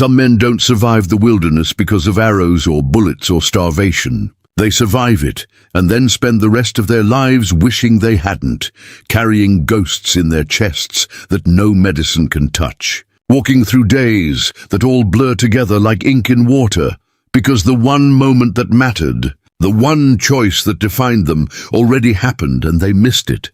Some men don't survive the wilderness because of arrows or bullets or starvation. They survive it and then spend the rest of their lives wishing they hadn't, carrying ghosts in their chests that no medicine can touch, walking through days that all blur together like ink in water, because the one moment that mattered, the one choice that defined them, already happened and they missed it.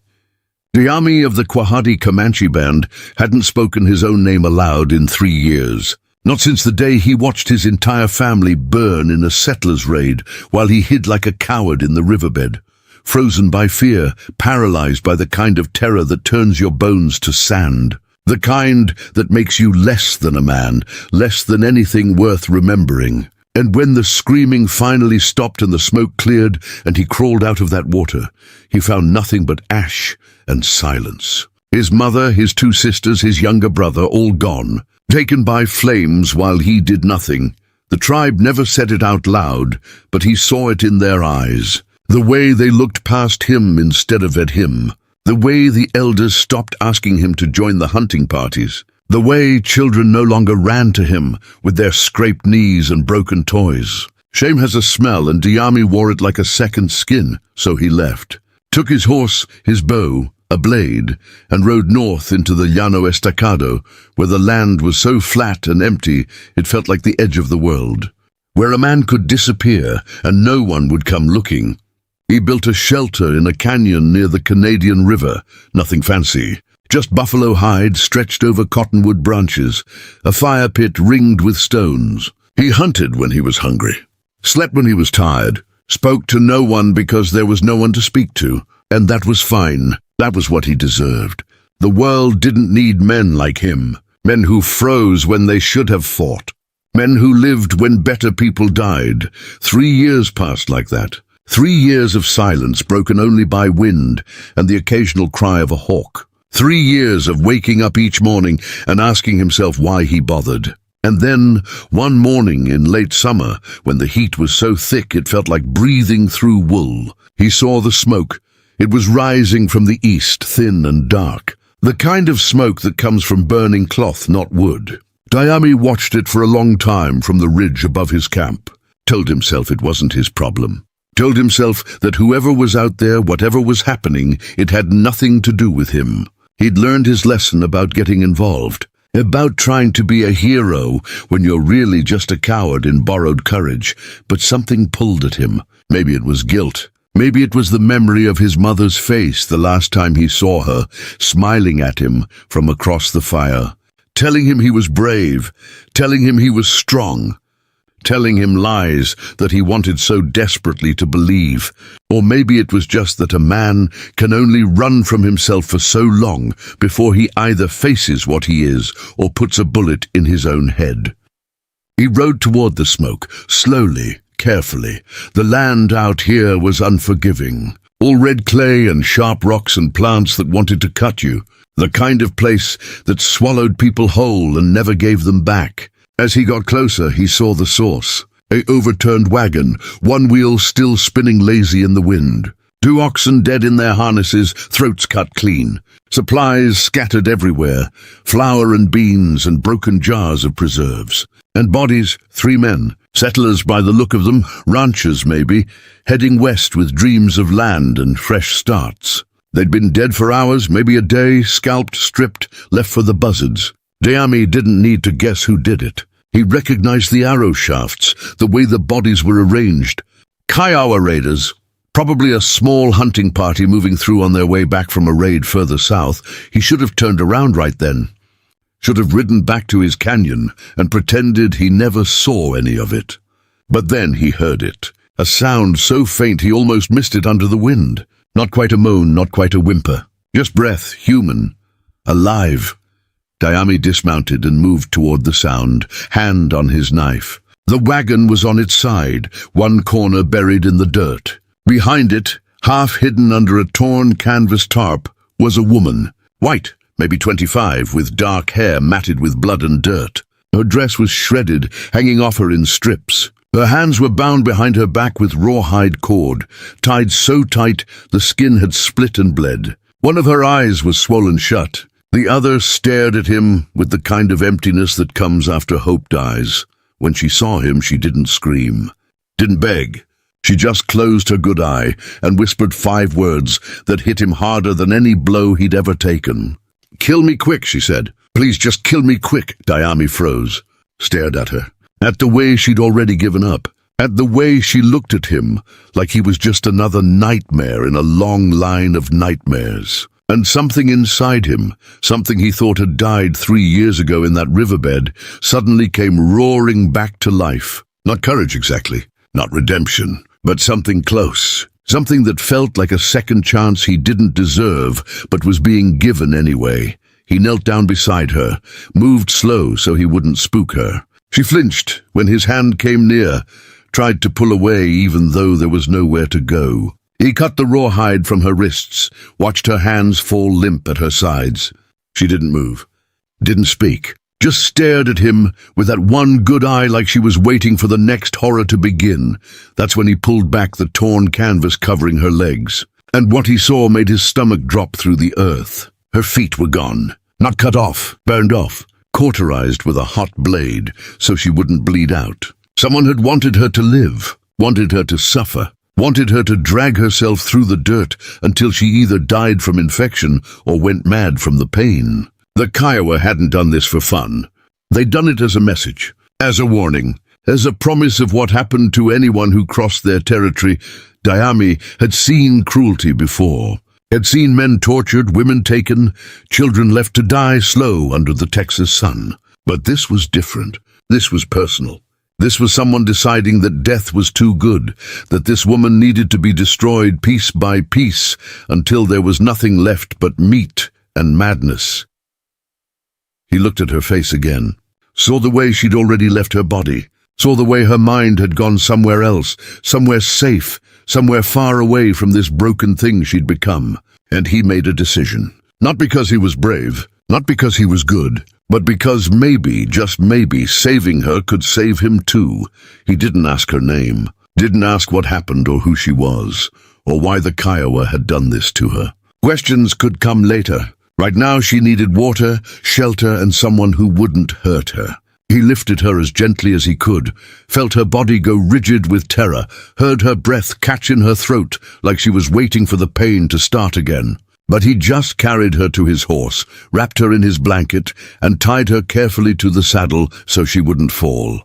Diami of the Quahati Comanche band hadn't spoken his own name aloud in 3 years. Not since the day he watched his entire family burn in a settler's raid while he hid like a coward in the riverbed, frozen by fear, paralyzed by the kind of terror that turns your bones to sand, the kind that makes you less than a man, less than anything worth remembering. And when the screaming finally stopped and the smoke cleared and he crawled out of that water, he found nothing but ash and silence. His mother, his 2 sisters, his younger brother, all gone, taken by flames while he did nothing. The tribe never said it out loud, but he saw it in their eyes. The way they looked past him instead of at him. The way the elders stopped asking him to join the hunting parties. The way children no longer ran to him with their scraped knees and broken toys. Shame has a smell, and Diami wore it like a second skin, so he left. Took his horse, his bow, a blade, and rode north into the Llano Estacado, where the land was so flat and empty it felt like the edge of the world, where a man could disappear and no one would come looking. He built a shelter in a canyon near the Canadian River, nothing fancy, just buffalo hide stretched over cottonwood branches, a fire pit ringed with stones. He hunted when he was hungry, slept when he was tired, spoke to no one because there was no one to speak to, and that was fine. That was what he deserved. The world didn't need men like him, men who froze when they should have fought, men who lived when better people died. 3 years passed like that. 3 years of silence broken only by wind and the occasional cry of a hawk. 3 years of waking up each morning and asking himself why he bothered. And then, one morning in late summer, when the heat was so thick it felt like breathing through wool, he saw the smoke. It was rising from the east, thin and dark, the kind of smoke that comes from burning cloth, not wood. Diami watched it for a long time from the ridge above his camp, told himself it wasn't his problem, told himself that whoever was out there, whatever was happening, it had nothing to do with him. He'd learned his lesson about getting involved, about trying to be a hero when you're really just a coward in borrowed courage, but something pulled at him. Maybe it was guilt. Maybe it was the memory of his mother's face the last time he saw her, smiling at him from across the fire, telling him he was brave, telling him he was strong, telling him lies that he wanted so desperately to believe. Or maybe it was just that a man can only run from himself for so long before he either faces what he is or puts a bullet in his own head. He rode toward the smoke, slowly, carefully. The land out here was unforgiving. All red clay and sharp rocks and plants that wanted to cut you. The kind of place that swallowed people whole and never gave them back. As he got closer, he saw the source. A overturned wagon, one wheel still spinning lazy in the wind. 2 oxen dead in their harnesses, throats cut clean. Supplies scattered everywhere. Flour and beans and broken jars of preserves. And bodies, 3 men. Settlers by the look of them, ranchers maybe, heading west with dreams of land and fresh starts. They'd been dead for hours, maybe a day, scalped, stripped, left for the buzzards. Diami didn't need to guess who did it. He recognized the arrow shafts, the way the bodies were arranged. Kiowa raiders, probably a small hunting party moving through on their way back from a raid further south. He should have turned around right then. Should have ridden back to his canyon and pretended he never saw any of it. But then he heard it, a sound so faint he almost missed it under the wind. Not quite a moan, not quite a whimper. Just breath, human, alive. Diami dismounted and moved toward the sound, hand on his knife. The wagon was on its side, one corner buried in the dirt. Behind it, half hidden under a torn canvas tarp, was a woman, white, maybe 25, with dark hair matted with blood and dirt. Her dress was shredded, hanging off her in strips. Her hands were bound behind her back with rawhide cord, tied so tight the skin had split and bled. One of her eyes was swollen shut. The other stared at him with the kind of emptiness that comes after hope dies. When she saw him, she didn't scream, didn't beg. She just closed her good eye and whispered 5 words that hit him harder than any blow he'd ever taken. "Kill me quick," she said. "Please just kill me quick." Dayami froze, stared at her, at the way she'd already given up, at the way she looked at him like he was just another nightmare in a long line of nightmares. And something inside him, something he thought had died 3 years ago in that riverbed, suddenly came roaring back to life. Not courage exactly, not redemption, but something close. Something that felt like a second chance he didn't deserve, but was being given anyway. He knelt down beside her, moved slow so he wouldn't spook her. She flinched when his hand came near, tried to pull away even though there was nowhere to go. He cut the rawhide from her wrists, watched her hands fall limp at her sides. She didn't move, didn't speak, just stared at him with that one good eye like she was waiting for the next horror to begin. That's when he pulled back the torn canvas covering her legs. And what he saw made his stomach drop through the earth. Her feet were gone, not cut off, burned off, cauterized with a hot blade so she wouldn't bleed out. Someone had wanted her to live, wanted her to suffer, wanted her to drag herself through the dirt until she either died from infection or went mad from the pain. The Kiowa hadn't done this for fun. They'd done it as a message, as a warning, as a promise of what happened to anyone who crossed their territory. Dayami had seen cruelty before, had seen men tortured, women taken, children left to die slow under the Texas sun. But this was different. This was personal. This was someone deciding that death was too good, that this woman needed to be destroyed piece by piece until there was nothing left but meat and madness. He looked at her face again, saw the way she'd already left her body, saw the way her mind had gone somewhere else, somewhere safe, somewhere far away from this broken thing she'd become. And he made a decision. Not because he was brave, not because he was good, but because maybe, just maybe, saving her could save him too. He didn't ask her name, didn't ask what happened or who she was, or why the Kiowa had done this to her. Questions could come later. Right now she needed water, shelter, and someone who wouldn't hurt her. He lifted her as gently as he could, felt her body go rigid with terror, heard her breath catch in her throat like she was waiting for the pain to start again. But he just carried her to his horse, wrapped her in his blanket, and tied her carefully to the saddle so she wouldn't fall.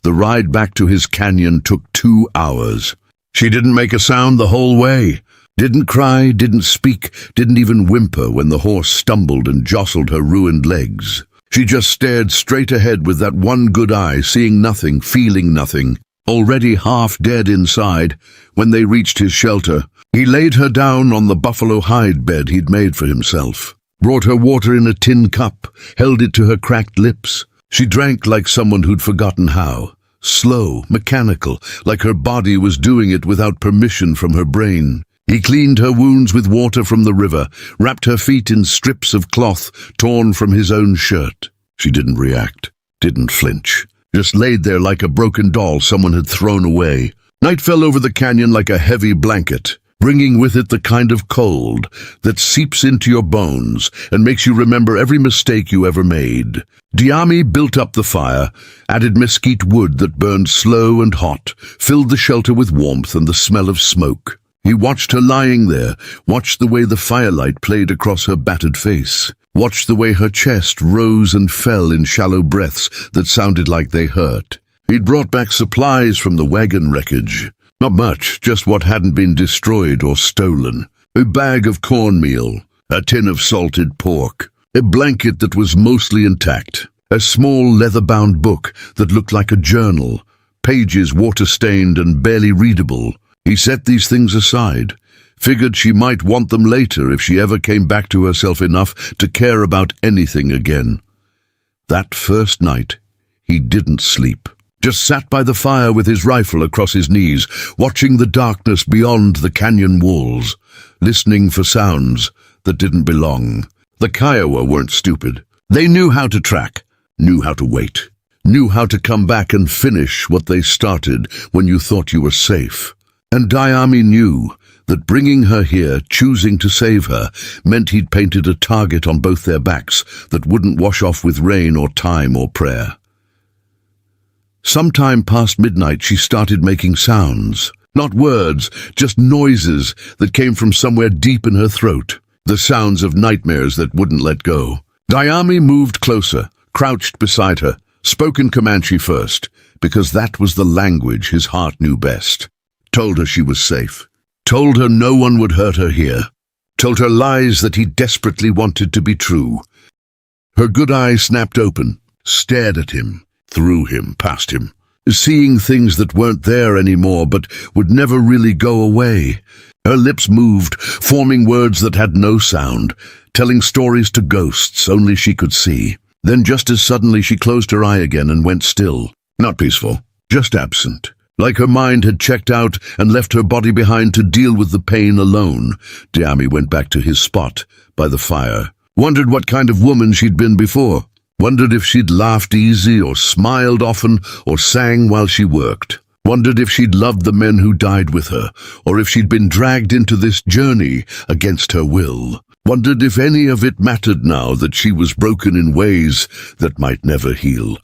The ride back to his canyon took 2 hours. She didn't make a sound the whole way. Didn't cry, didn't speak, didn't even whimper when the horse stumbled and jostled her ruined legs. She just stared straight ahead with that one good eye, seeing nothing, feeling nothing. Already half dead inside, when they reached his shelter, he laid her down on the buffalo hide bed he'd made for himself, brought her water in a tin cup, held it to her cracked lips. She drank like someone who'd forgotten how, slow, mechanical, like her body was doing it without permission from her brain. He cleaned her wounds with water from the river, wrapped her feet in strips of cloth torn from his own shirt. She didn't react, didn't flinch, just laid there like a broken doll someone had thrown away. Night fell over the canyon like a heavy blanket, bringing with it the kind of cold that seeps into your bones and makes you remember every mistake you ever made. Dayami built up the fire, added mesquite wood that burned slow and hot, filled the shelter with warmth and the smell of smoke. He watched her lying there, watched the way the firelight played across her battered face, watched the way her chest rose and fell in shallow breaths that sounded like they hurt. He'd brought back supplies from the wagon wreckage. Not much, just what hadn't been destroyed or stolen. A bag of cornmeal, a tin of salted pork, a blanket that was mostly intact, a small leather-bound book that looked like a journal, pages water-stained and barely readable. He set these things aside, figured she might want them later if she ever came back to herself enough to care about anything again. That first night, he didn't sleep. Just sat by the fire with his rifle across his knees, watching the darkness beyond the canyon walls, listening for sounds that didn't belong. The Kiowa weren't stupid. They knew how to track, knew how to wait, knew how to come back and finish what they started when you thought you were safe. And Dayami knew that bringing her here, choosing to save her, meant he'd painted a target on both their backs that wouldn't wash off with rain or time or prayer. Sometime past midnight she started making sounds. Not words, just noises that came from somewhere deep in her throat. The sounds of nightmares that wouldn't let go. Diami moved closer, crouched beside her, spoke in Comanche first, because that was the language his heart knew best. Told her she was safe. Told her no one would hurt her here. Told her lies that he desperately wanted to be true. Her good eyes snapped open, stared at him, through him, past him, seeing things that weren't there anymore but would never really go away. Her lips moved, forming words that had no sound, telling stories to ghosts only she could see. Then just as suddenly she closed her eye again and went still. Not peaceful, just absent. Like her mind had checked out and left her body behind to deal with the pain alone. Diami went back to his spot, by the fire. Wondered what kind of woman she'd been before. Wondered if she'd laughed easy or smiled often or sang while she worked. Wondered if she'd loved the men who died with her, or if she'd been dragged into this journey against her will. Wondered if any of it mattered now that she was broken in ways that might never heal.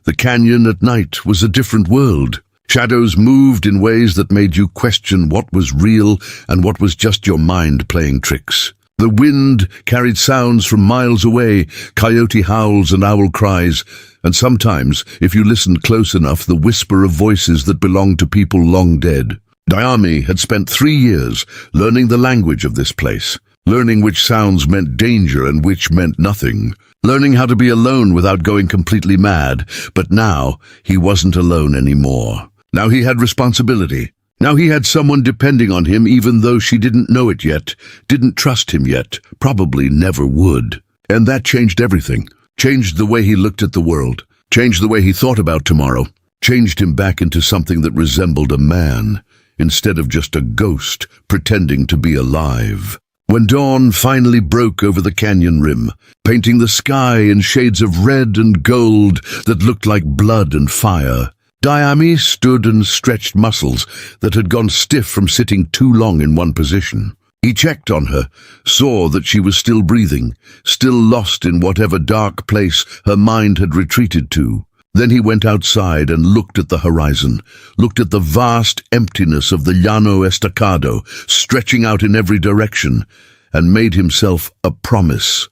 The canyon at night was a different world. Shadows moved in ways that made you question what was real and what was just your mind playing tricks. The wind carried sounds from miles away, coyote howls and owl cries, and sometimes, if you listened close enough, the whisper of voices that belonged to people long dead. Diami had spent 3 years learning the language of this place, learning which sounds meant danger and which meant nothing, learning how to be alone without going completely mad. But now he wasn't alone anymore. Now he had responsibility. Now he had someone depending on him even though she didn't know it yet, didn't trust him yet, probably never would. And that changed everything. Changed the way he looked at the world. Changed the way he thought about tomorrow. Changed him back into something that resembled a man, instead of just a ghost pretending to be alive. When dawn finally broke over the canyon rim, painting the sky in shades of red and gold that looked like blood and fire, Diami stood and stretched muscles that had gone stiff from sitting too long in one position. He checked on her, saw that she was still breathing, still lost in whatever dark place her mind had retreated to. Then he went outside and looked at the horizon, looked at the vast emptiness of the Llano Estacado stretching out in every direction, and made himself a promise.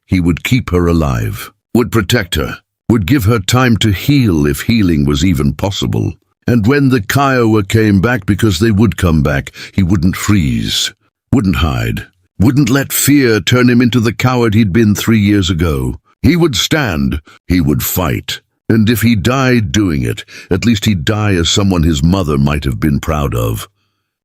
He would keep her alive, would protect her, would give her time to heal if healing was even possible. And when the Kiowa came back, because they would come back, he wouldn't freeze, wouldn't hide, wouldn't let fear turn him into the coward he'd been 3 years ago. He would stand, he would fight, and if he died doing it, at least he'd die as someone his mother might have been proud of.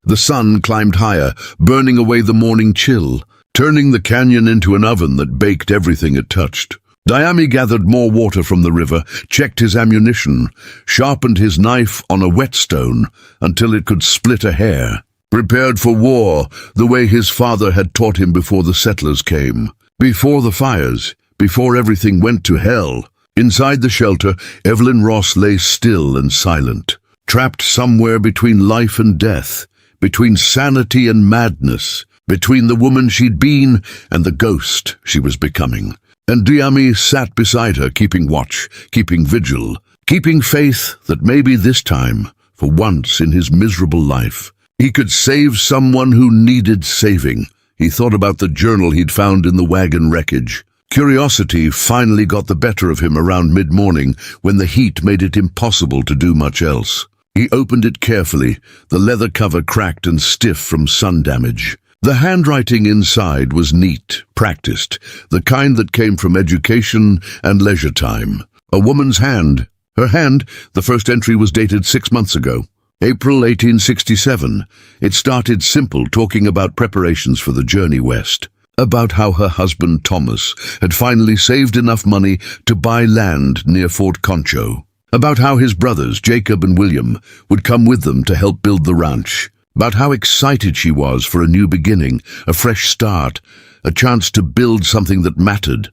The sun climbed higher, burning away the morning chill, turning the canyon into an oven that baked everything it touched. Diami gathered more water from the river, checked his ammunition, sharpened his knife on a whetstone until it could split a hair. Prepared for war, the way his father had taught him before the settlers came. Before the fires, before everything went to hell. Inside the shelter, Evelyn Ross lay still and silent, trapped somewhere between life and death, between sanity and madness, between the woman she'd been and the ghost she was becoming. And Diami sat beside her, keeping watch, keeping vigil, keeping faith that maybe this time, for once in his miserable life, he could save someone who needed saving. He thought about the journal he'd found in the wagon wreckage. Curiosity finally got the better of him around mid-morning when the heat made it impossible to do much else. He opened it carefully, the leather cover cracked and stiff from sun damage. The handwriting inside was neat, practiced, the kind that came from education and leisure time. A woman's hand. Her hand, the first entry was dated 6 months ago. April 1867. It started simple, talking about preparations for the journey west. About how her husband Thomas had finally saved enough money to buy land near Fort Concho. About how his brothers, Jacob and William, would come with them to help build the ranch. About how excited she was for a new beginning, a fresh start, a chance to build something that mattered.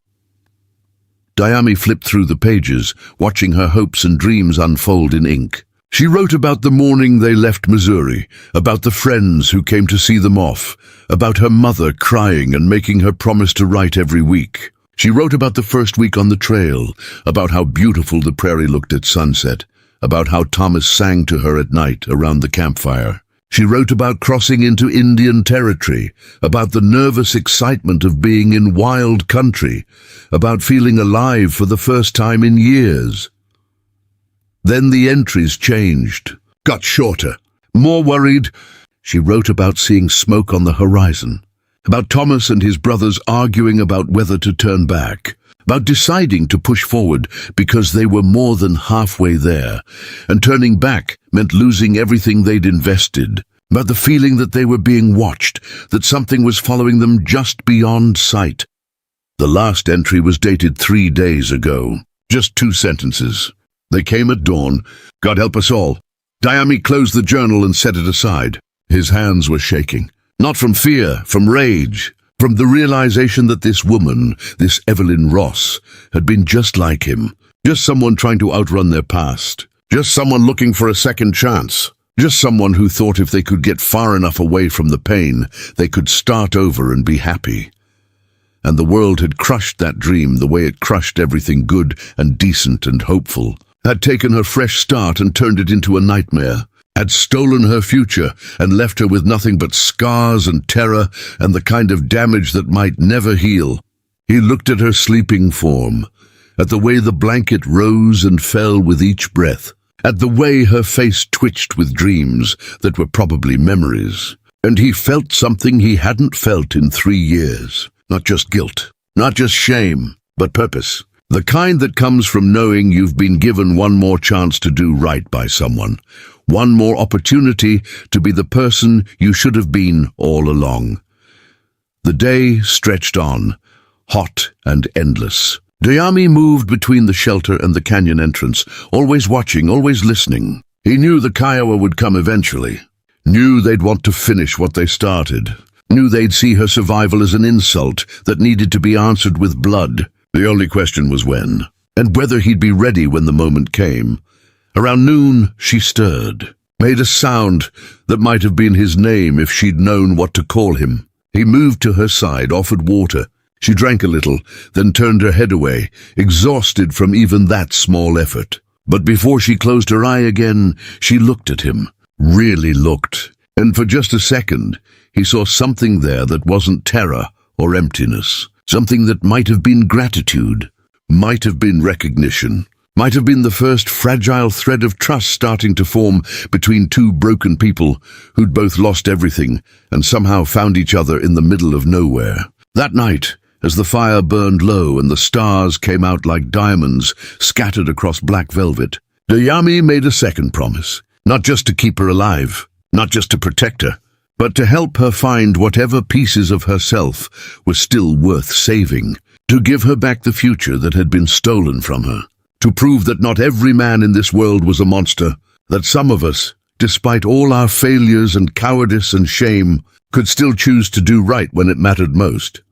Diami flipped through the pages, watching her hopes and dreams unfold in ink. She wrote about the morning they left Missouri, about the friends who came to see them off, about her mother crying and making her promise to write every week. She wrote about the first week on the trail, about how beautiful the prairie looked at sunset, about how Thomas sang to her at night around the campfire. She wrote about crossing into Indian territory, about the nervous excitement of being in wild country, about feeling alive for the first time in years. Then the entries changed, got shorter, more worried. She wrote about seeing smoke on the horizon, about Thomas and his brothers arguing about whether to turn back, about deciding to push forward because they were more than halfway there, and turning back meant losing everything they'd invested, about the feeling that they were being watched, that something was following them just beyond sight. The last entry was dated 3 days ago. Just 2 sentences. They came at dawn. God help us all. Diami closed the journal and set it aside. His hands were shaking. Not from fear, from rage, from the realization that this woman, this Evelyn Ross, had been just like him. Just someone trying to outrun their past. Just someone looking for a second chance. Just someone who thought if they could get far enough away from the pain, they could start over and be happy. And the world had crushed that dream the way it crushed everything good and decent and hopeful. Had taken her fresh start and turned it into a nightmare, had stolen her future and left her with nothing but scars and terror and the kind of damage that might never heal. He looked at her sleeping form, at the way the blanket rose and fell with each breath, at the way her face twitched with dreams that were probably memories, and he felt something he hadn't felt in 3 years. Not just guilt, not just shame, but purpose. The kind that comes from knowing you've been given one more chance to do right by someone, one more opportunity to be the person you should have been all along. The day stretched on, hot and endless. Diami moved between the shelter and the canyon entrance, always watching, always listening. He knew the Kiowa would come eventually, knew they'd want to finish what they started, knew they'd see her survival as an insult that needed to be answered with blood. The only question was when, and whether he'd be ready when the moment came. Around noon, she stirred, made a sound that might have been his name if she'd known what to call him. He moved to her side, offered water. She drank a little, then turned her head away, exhausted from even that small effort. But before she closed her eye again, she looked at him, really looked, and for just a second, he saw something there that wasn't terror or emptiness. Something that might have been gratitude, might have been recognition, might have been the first fragile thread of trust starting to form between 2 broken people who'd both lost everything and somehow found each other in the middle of nowhere. That night, as the fire burned low and the stars came out like diamonds scattered across black velvet, Diami made a second promise, not just to keep her alive, not just to protect her, but to help her find whatever pieces of herself were still worth saving, to give her back the future that had been stolen from her, to prove that not every man in this world was a monster, that some of us, despite all our failures and cowardice and shame, could still choose to do right when it mattered most.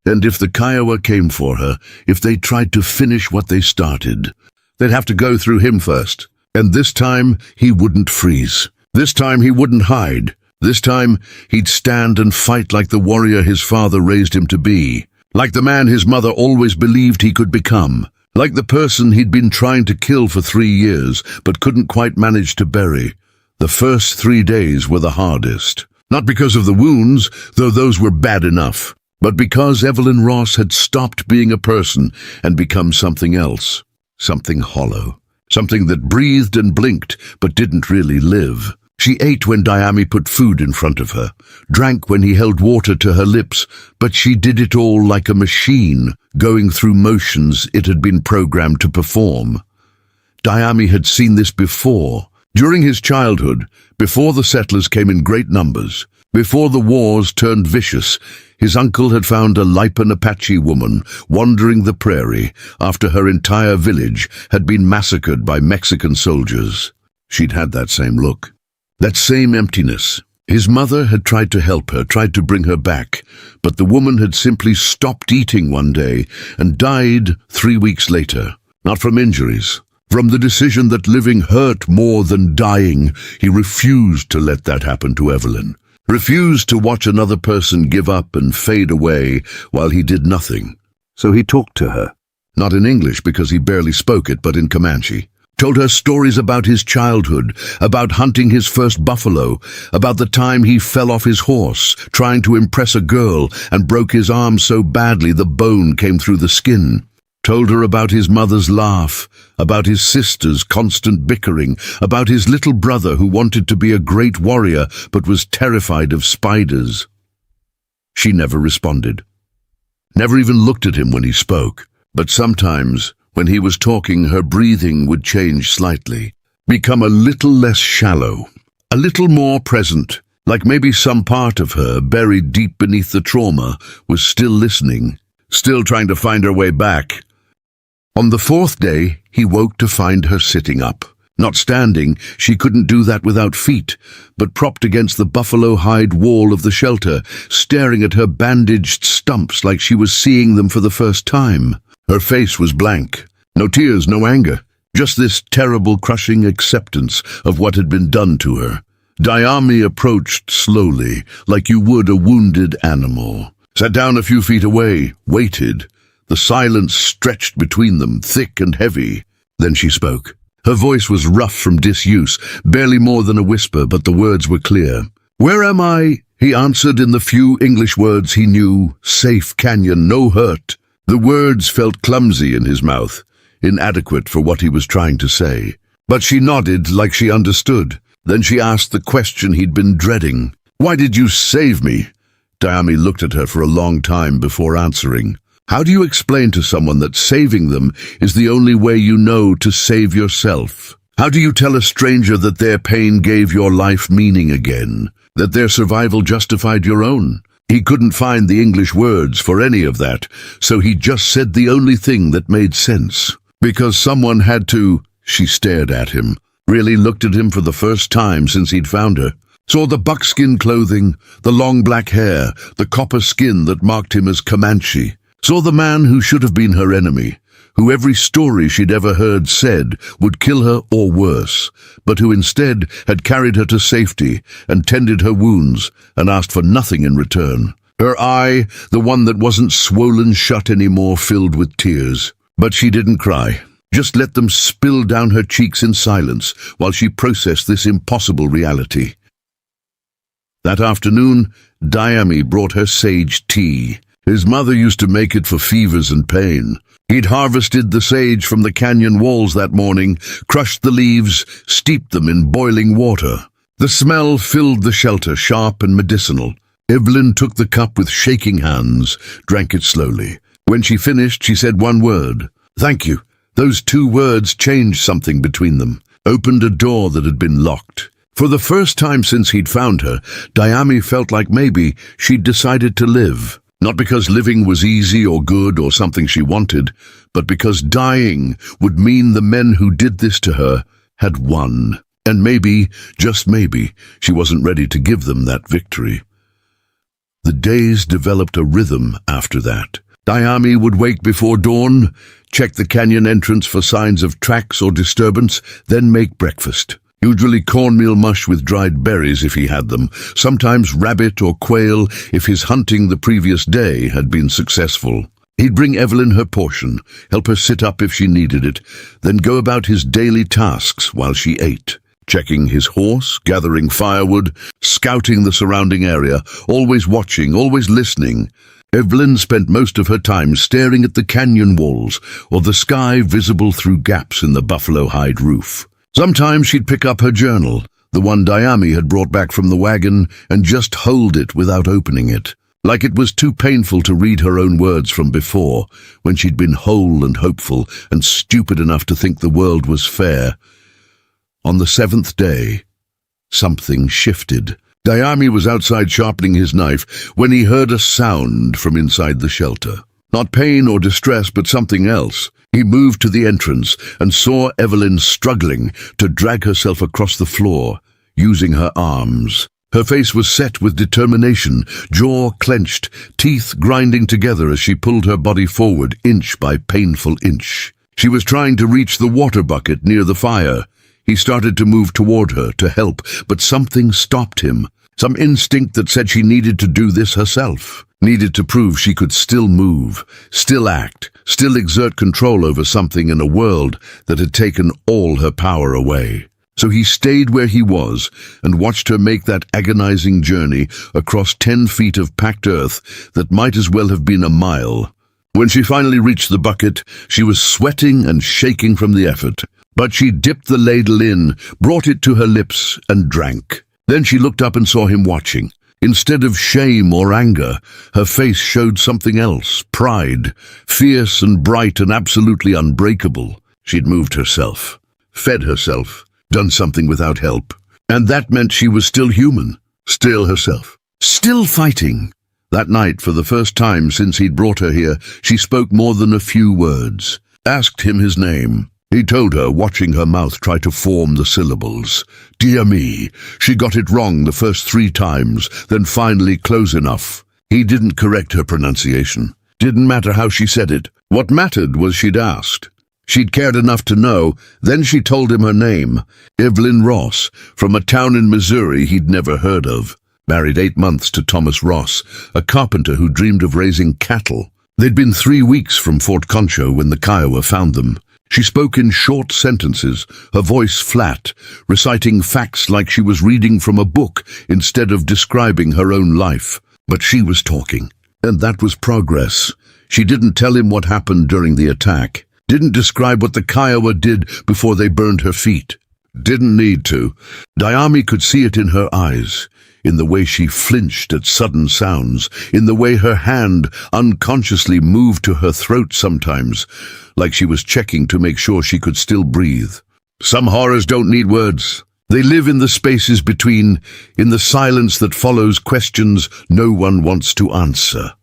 And if the Kiowa came for her, if they tried to finish what they started, they'd have to go through him first. And this time, he wouldn't freeze. This time he wouldn't hide. This time he'd stand and fight like the warrior his father raised him to be, like the man his mother always believed he could become, like the person he'd been trying to kill for 3 years but couldn't quite manage to bury. The first 3 days were the hardest, not because of the wounds, though those were bad enough, but because Evelyn Ross had stopped being a person and become something else, something hollow, something that breathed and blinked but didn't really live. She ate when Diami put food in front of her, drank when he held water to her lips, but she did it all like a machine, going through motions it had been programmed to perform. Diami had seen this before, during his childhood, before the settlers came in great numbers, before the wars turned vicious. His uncle had found a Lipan Apache woman wandering the prairie after her entire village had been massacred by Mexican soldiers. She'd had that same look. That same emptiness. His mother had tried to help her, tried to bring her back, but the woman had simply stopped eating one day and died 3 weeks later. Not from injuries, From the decision that living hurt more than dying, he refused to let that happen to Evelyn. Refused to watch another person give up and fade away while he did nothing. So he talked to her. Not in English because he barely spoke it, but in Comanche. Told her stories about his childhood, about hunting his first buffalo, about the time he fell off his horse, trying to impress a girl, and broke his arm so badly the bone came through the skin. Told her about his mother's laugh, about his sister's constant bickering, about his little brother who wanted to be a great warrior but was terrified of spiders. She never responded. Never even looked at him when he spoke. But sometimes, when he was talking, her breathing would change slightly, become a little less shallow, a little more present, like maybe some part of her, buried deep beneath the trauma, was still listening, still trying to find her way back. On the fourth day, he woke to find her sitting up. Not standing, she couldn't do that without feet, but propped against the buffalo hide wall of the shelter, staring at her bandaged stumps like she was seeing them for the first time. Her face was blank. No tears, no anger. Just this terrible, crushing acceptance of what had been done to her. Dayami approached slowly, like you would a wounded animal. Sat down a few feet away, waited. The silence stretched between them, thick and heavy. Then she spoke. Her voice was rough from disuse, barely more than a whisper, but the words were clear. "Where am I?" he answered in the few English words he knew. "Safe, Canyon, no hurt." The words felt clumsy in his mouth, inadequate for what he was trying to say. But she nodded like she understood. Then she asked the question he'd been dreading. "Why did you save me?" Dayami looked at her for a long time before answering. How do you explain to someone that saving them is the only way you know to save yourself? How do you tell a stranger that their pain gave your life meaning again, that their survival justified your own? He couldn't find the English words for any of that, so he just said the only thing that made sense. Because someone had to. She stared at him, really looked at him for the first time since he'd found her. Saw the buckskin clothing, the long black hair, the copper skin that marked him as Comanche. Saw the man who should have been her enemy, who every story she'd ever heard said would kill her or worse, but who instead had carried her to safety and tended her wounds and asked for nothing in return. Her eye, the one that wasn't swollen shut anymore, filled with tears. But she didn't cry, just let them spill down her cheeks in silence while she processed this impossible reality. That afternoon, Dayami brought her sage tea. His mother used to make it for fevers and pain. He'd harvested the sage from the canyon walls that morning, crushed the leaves, steeped them in boiling water. The smell filled the shelter, sharp and medicinal. Evelyn took the cup with shaking hands, drank it slowly. When she finished, she said one word. "Thank you." Those two words changed something between them, opened a door that had been locked. For the first time since he'd found her, Dayami felt like maybe she'd decided to live. Not because living was easy or good or something she wanted, but because dying would mean the men who did this to her had won. And maybe, just maybe, she wasn't ready to give them that victory. The days developed a rhythm after that. Dayami would wake before dawn, check the canyon entrance for signs of tracks or disturbance, then make breakfast. Usually cornmeal mush with dried berries if he had them, sometimes rabbit or quail if his hunting the previous day had been successful. He'd bring Evelyn her portion, help her sit up if she needed it, then go about his daily tasks while she ate. Checking his horse, gathering firewood, scouting the surrounding area, always watching, always listening. Evelyn spent most of her time staring at the canyon walls or the sky visible through gaps in the buffalo hide roof. Sometimes she'd pick up her journal, the one Dayami had brought back from the wagon, and just hold it without opening it, like it was too painful to read her own words from before, when she'd been whole and hopeful and stupid enough to think the world was fair. On the seventh day, something shifted. Dayami was outside sharpening his knife when he heard a sound from inside the shelter. Not pain or distress, but something else. He moved to the entrance and saw Evelyn struggling to drag herself across the floor, using her arms. Her face was set with determination, jaw clenched, teeth grinding together as she pulled her body forward inch by painful inch. She was trying to reach the water bucket near the fire. He started to move toward her to help, but something stopped him. Some instinct that said she needed to do this herself, needed to prove she could still move, still act, still exert control over something in a world that had taken all her power away. So he stayed where he was and watched her make that agonizing journey across 10 feet of packed earth that might as well have been a mile. When she finally reached the bucket, she was sweating and shaking from the effort. But she dipped the ladle in, brought it to her lips, and drank. Then she looked up and saw him watching. Instead of shame or anger, her face showed something else, pride, fierce and bright and absolutely unbreakable. She'd moved herself, fed herself, done something without help. And that meant she was still human, still herself, still fighting. That night, for the first time since he'd brought her here, she spoke more than a few words, asked him his name. He told her, watching her mouth try to form the syllables. Dear me, she got it wrong the first 3 times, then finally close enough. He didn't correct her pronunciation. Didn't matter how she said it. What mattered was she'd asked. She'd cared enough to know. Then she told him her name, Evelyn Ross, from a town in Missouri he'd never heard of. Married 8 months to Thomas Ross, a carpenter who dreamed of raising cattle. They'd been 3 weeks from Fort Concho when the Kiowa found them. She spoke in short sentences, her voice flat, reciting facts like she was reading from a book instead of describing her own life. But she was talking, and that was progress. She didn't tell him what happened during the attack, didn't describe what the Kiowa did before they burned her feet. Didn't need to. Diami could see it in her eyes, in the way she flinched at sudden sounds, in the way her hand unconsciously moved to her throat sometimes, like she was checking to make sure she could still breathe. Some horrors don't need words. They live in the spaces between, in the silence that follows questions no one wants to answer.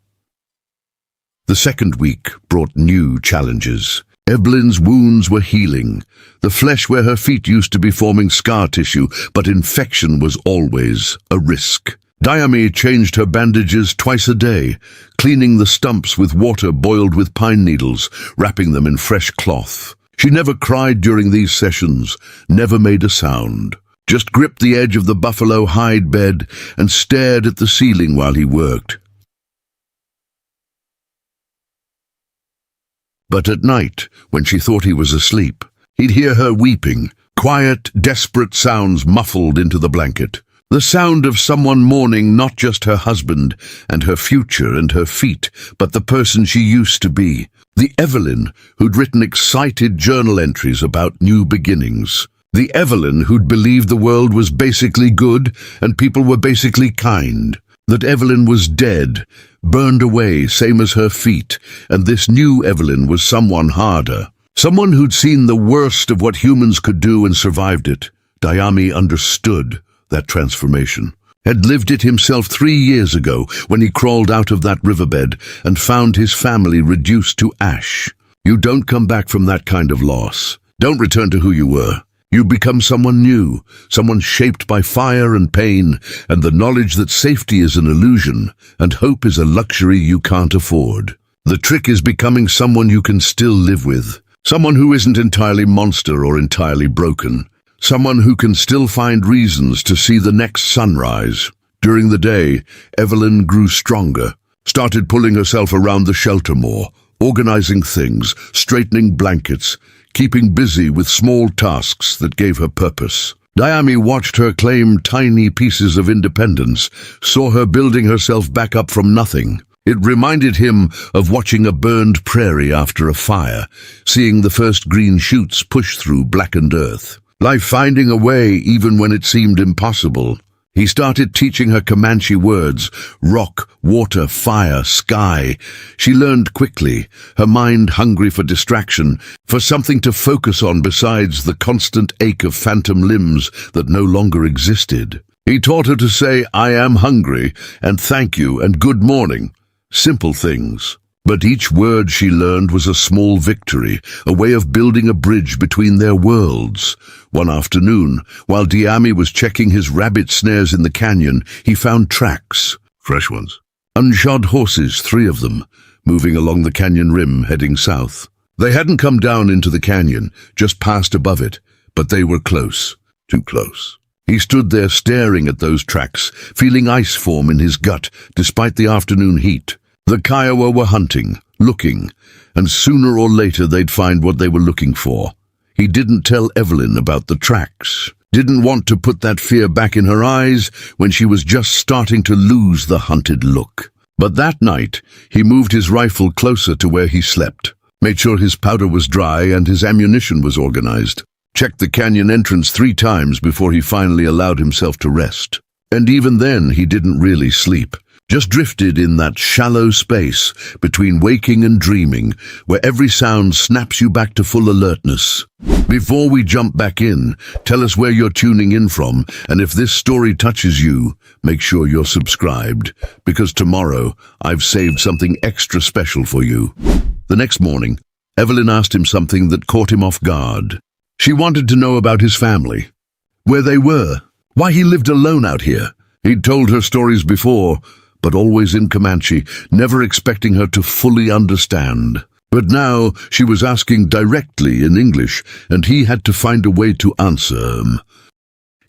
The second week brought new challenges. Evelyn's wounds were healing. The flesh where her feet used to be forming scar tissue, but infection was always a risk. Diami changed her bandages twice a day, cleaning the stumps with water boiled with pine needles, wrapping them in fresh cloth. She never cried during these sessions, never made a sound. Just gripped the edge of the buffalo hide bed and stared at the ceiling while he worked. But at night, when she thought he was asleep, he'd hear her weeping, quiet, desperate sounds muffled into the blanket. The sound of someone mourning not just her husband and her future and her feet, but the person she used to be. The Evelyn who'd written excited journal entries about new beginnings. The Evelyn who'd believed the world was basically good and people were basically kind. That Evelyn was dead, burned away, same as her feet, and this new Evelyn was someone harder. Someone who'd seen the worst of what humans could do and survived it. Diami understood that transformation. Had lived it himself 3 years ago when he crawled out of that riverbed and found his family reduced to ash. You don't come back from that kind of loss. Don't return to who you were. You become someone new, someone shaped by fire and pain, and the knowledge that safety is an illusion, and hope is a luxury you can't afford. The trick is becoming someone you can still live with, someone who isn't entirely monster or entirely broken, someone who can still find reasons to see the next sunrise. During the day, Evelyn grew stronger, started pulling herself around the shelter more, organizing things, straightening blankets, keeping busy with small tasks that gave her purpose. Diami watched her claim tiny pieces of independence, saw her building herself back up from nothing. It reminded him of watching a burned prairie after a fire, seeing the first green shoots push through blackened earth. Life finding a way even when it seemed impossible. He started teaching her Comanche words, rock, water, fire, sky. She learned quickly, her mind hungry for distraction, for something to focus on besides the constant ache of phantom limbs that no longer existed. He taught her to say, I am hungry, and thank you, and good morning. Simple things. But each word she learned was a small victory, a way of building a bridge between their worlds. One afternoon, while Diami was checking his rabbit snares in the canyon, he found tracks. Fresh ones. Unshod horses, 3 of them, moving along the canyon rim, heading south. They hadn't come down into the canyon, just passed above it, but they were close, too close. He stood there staring at those tracks, feeling ice form in his gut despite the afternoon heat. The Kiowa were hunting, looking, and sooner or later they'd find what they were looking for. He didn't tell Evelyn about the tracks, didn't want to put that fear back in her eyes when she was just starting to lose the hunted look. But that night, he moved his rifle closer to where he slept, made sure his powder was dry and his ammunition was organized, checked the canyon entrance 3 times before he finally allowed himself to rest. And even then, he didn't really sleep, just drifted in that shallow space between waking and dreaming, where every sound snaps you back to full alertness. Before we jump back in, tell us where you're tuning in from, and if this story touches you, make sure you're subscribed, because tomorrow I've saved something extra special for you. The next morning, Evelyn asked him something that caught him off guard. She wanted to know about his family, where they were, why he lived alone out here. He'd told her stories before, but always in Comanche, never expecting her to fully understand. But now she was asking directly in English, and he had to find a way to answer them.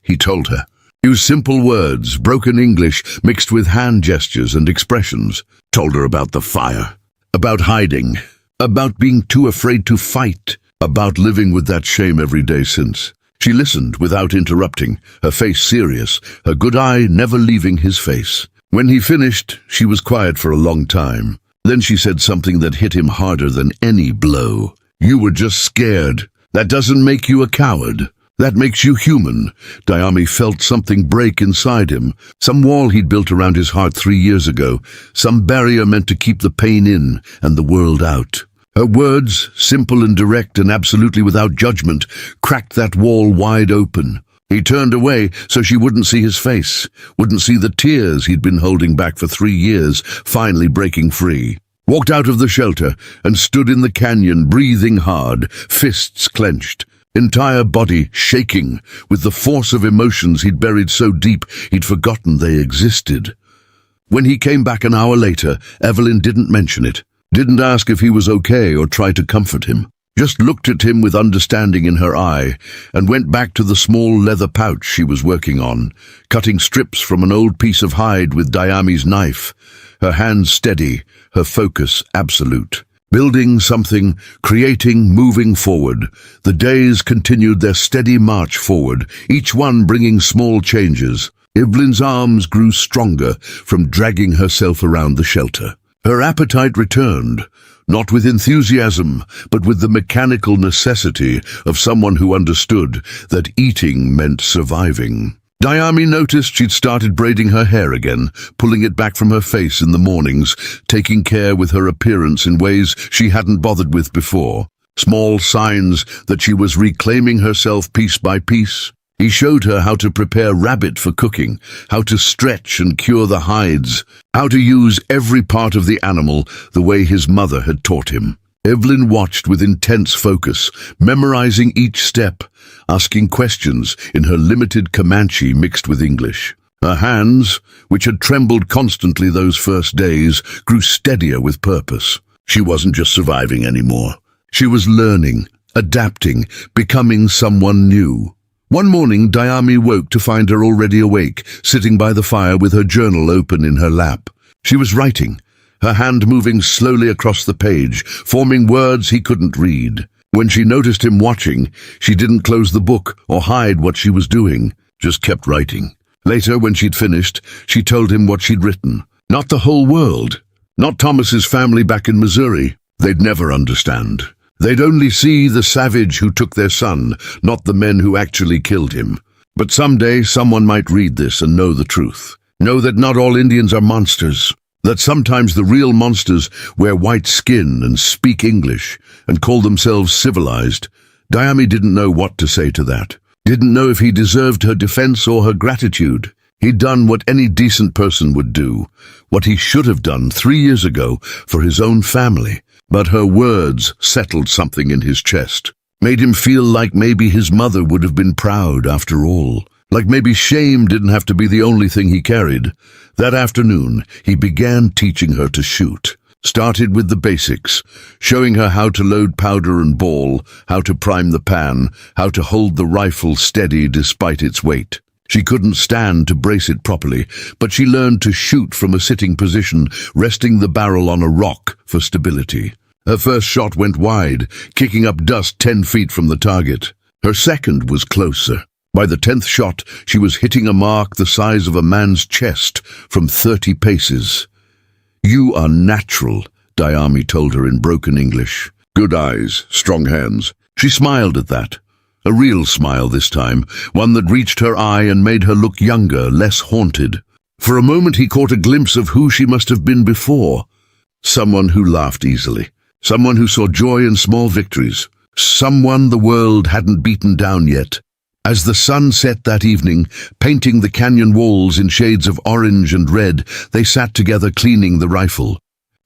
He told her. Used simple words, broken English, mixed with hand gestures and expressions. Told her about the fire, about hiding, about being too afraid to fight, about living with that shame every day since. She listened without interrupting, her face serious, her good eye never leaving his face. When he finished, she was quiet for a long time. Then she said something that hit him harder than any blow. You were just scared. That doesn't make you a coward. That makes you human. Dayami felt something break inside him, some wall he'd built around his heart 3 years ago, some barrier meant to keep the pain in and the world out. Her words, simple and direct and absolutely without judgment, cracked that wall wide open. He turned away so she wouldn't see his face, wouldn't see the tears he'd been holding back for 3 years, finally breaking free. Walked out of the shelter and stood in the canyon, breathing hard, fists clenched, entire body shaking with the force of emotions he'd buried so deep he'd forgotten they existed. When he came back an hour later, Evelyn didn't mention it, didn't ask if he was okay or try to comfort him. Just looked at him with understanding in her eye and went back to the small leather pouch she was working on, cutting strips from an old piece of hide with Dayami's knife, her hands steady, her focus absolute. Building something, creating, moving forward. The days continued their steady march forward, each one bringing small changes. Evelyn's arms grew stronger from dragging herself around the shelter. Her appetite returned, not with enthusiasm, but with the mechanical necessity of someone who understood that eating meant surviving. Dayami noticed she'd started braiding her hair again, pulling it back from her face in the mornings, taking care with her appearance in ways she hadn't bothered with before. Small signs that she was reclaiming herself piece by piece. He showed her how to prepare rabbit for cooking, how to stretch and cure the hides, how to use every part of the animal the way his mother had taught him. Evelyn watched with intense focus, memorizing each step, asking questions in her limited Comanche mixed with English. Her hands, which had trembled constantly those first days, grew steadier with purpose. She wasn't just surviving anymore. She was learning, adapting, becoming someone new. One morning, Dayami woke to find her already awake, sitting by the fire with her journal open in her lap. She was writing, her hand moving slowly across the page, forming words he couldn't read. When she noticed him watching, she didn't close the book or hide what she was doing, just kept writing. Later, when she'd finished, she told him what she'd written. Not the whole world, not Thomas's family back in Missouri. They'd never understand. They'd only see the savage who took their son, not the men who actually killed him. But someday someone might read this and know the truth. Know that not all Indians are monsters. That sometimes the real monsters wear white skin and speak English and call themselves civilized. Dayami didn't know what to say to that. Didn't know if he deserved her defense or her gratitude. He'd done what any decent person would do, what he should have done 3 years ago for his own family. But her words settled something in his chest, made him feel like maybe his mother would have been proud after all, like maybe shame didn't have to be the only thing he carried. That afternoon, he began teaching her to shoot. Started with the basics, showing her how to load powder and ball, how to prime the pan, how to hold the rifle steady despite its weight. She couldn't stand to brace it properly, but she learned to shoot from a sitting position, resting the barrel on a rock for stability. Her first shot went wide, kicking up dust 10 feet from the target. Her second was closer. By the 10th shot, she was hitting a mark the size of a man's chest from 30 paces. "You are natural," Dayami told her in broken English. "Good eyes, strong hands." She smiled at that. A real smile this time, one that reached her eye and made her look younger, less haunted. For a moment he caught a glimpse of who she must have been before. Someone who laughed easily. Someone who saw joy in small victories. Someone the world hadn't beaten down yet. As the sun set that evening, painting the canyon walls in shades of orange and red, they sat together cleaning the rifle.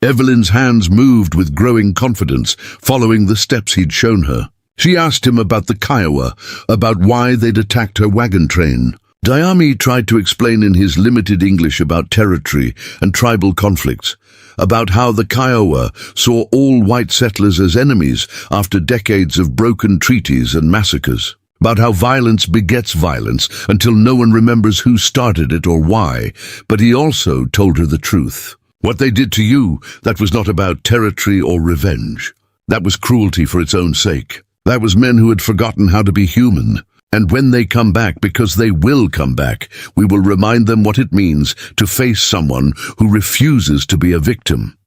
Evelyn's hands moved with growing confidence, following the steps he'd shown her. She asked him about the Kiowa, about why they'd attacked her wagon train. Dayami tried to explain in his limited English about territory and tribal conflicts, about how the Kiowa saw all white settlers as enemies after decades of broken treaties and massacres, about how violence begets violence until no one remembers who started it or why, but he also told her the truth. What they did to you, that was not about territory or revenge. That was cruelty for its own sake. That was men who had forgotten how to be human. And when they come back, because they will come back, we will remind them what it means to face someone who refuses to be a victim.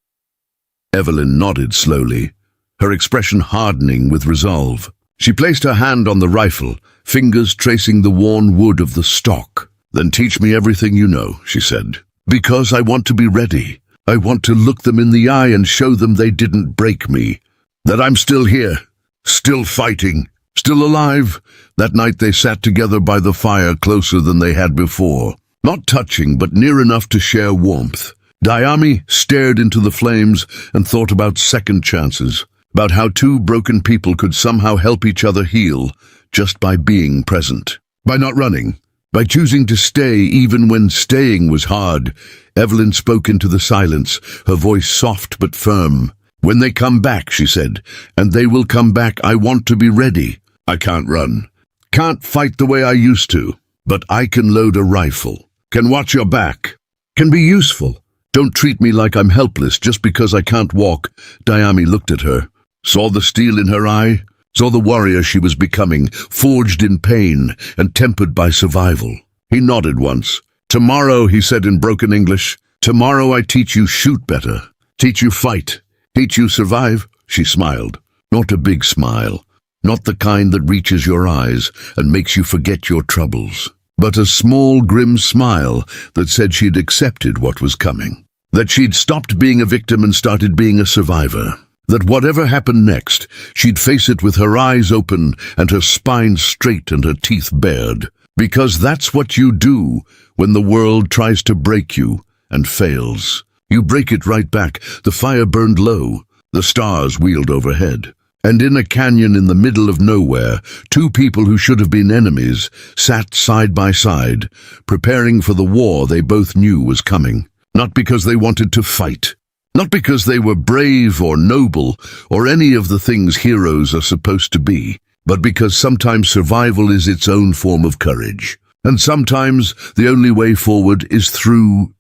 Evelyn nodded slowly, her expression hardening with resolve. She placed her hand on the rifle, fingers tracing the worn wood of the stock. "Then teach me everything you know," she said. "Because I want to be ready. I want to look them in the eye and show them they didn't break me. That I'm still here. Still fighting, still alive." That night they sat together by the fire closer than they had before. Not touching, but near enough to share warmth. Dayami stared into the flames and thought about second chances, about how two broken people could somehow help each other heal just by being present. By not running, by choosing to stay even when staying was hard. Evelyn spoke into the silence, her voice soft but firm. "When they come back," she said, "and they will come back, I want to be ready. I can't run. Can't fight the way I used to. But I can load a rifle. Can watch your back. Can be useful. Don't treat me like I'm helpless just because I can't walk." Dayami looked at her, saw the steel in her eye, saw the warrior she was becoming, forged in pain and tempered by survival. He nodded once. "Tomorrow," he said in broken English, "tomorrow I teach you shoot better. Teach you fight. Teach you survive." She smiled. Not a big smile. Not the kind that reaches your eyes and makes you forget your troubles. But a small, grim smile that said she'd accepted what was coming. That she'd stopped being a victim and started being a survivor. That whatever happened next, she'd face it with her eyes open and her spine straight and her teeth bared. Because that's what you do when the world tries to break you and fails. You break it right back. The fire burned low. The stars wheeled overhead. And in a canyon in the middle of nowhere, two people who should have been enemies sat side by side, preparing for the war they both knew was coming. Not because they wanted to fight. Not because they were brave or noble or any of the things heroes are supposed to be, but because sometimes survival is its own form of courage. And sometimes the only way forward is through.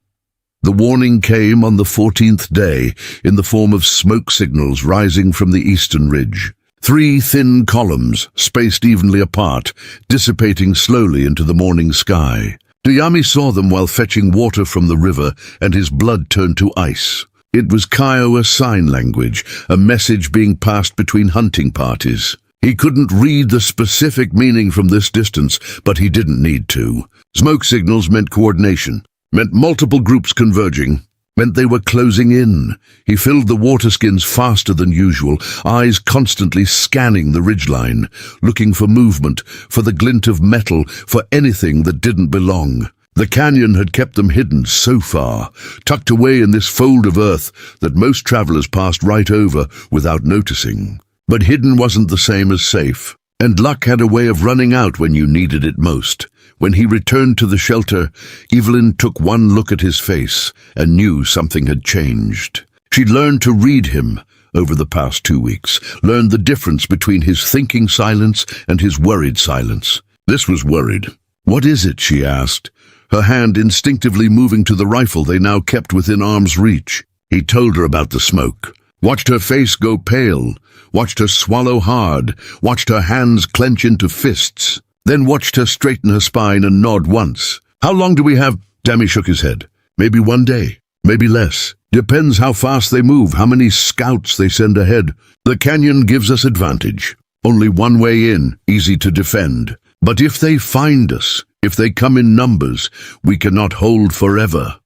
The warning came on the 14th day in the form of smoke signals rising from the eastern ridge. 3 thin columns, spaced evenly apart, dissipating slowly into the morning sky. Dayami saw them while fetching water from the river, and his blood turned to ice. It was Kiowa sign language, a message being passed between hunting parties. He couldn't read the specific meaning from this distance, but he didn't need to. Smoke signals meant coordination. Meant multiple groups converging, meant they were closing in. He filled the water skins faster than usual, eyes constantly scanning the ridgeline, looking for movement, for the glint of metal, for anything that didn't belong. The canyon had kept them hidden so far, tucked away in this fold of earth that most travelers passed right over without noticing. But hidden wasn't the same as safe, and luck had a way of running out when you needed it most. When he returned to the shelter, Evelyn took one look at his face and knew something had changed. She'd learned to read him over the past 2 weeks, learned the difference between his thinking silence and his worried silence. This was worried. "What is it?" she asked, her hand instinctively moving to the rifle they now kept within arm's reach. He told her about the smoke, watched her face go pale, watched her swallow hard, watched her hands clench into fists, then watched her straighten her spine and nod once. "How long do we have?" Dammy shook his head. "Maybe 1 day, maybe less. Depends how fast they move, how many scouts they send ahead. The canyon gives us advantage. Only one way in, easy to defend. But if they find us, if they come in numbers, we cannot hold forever."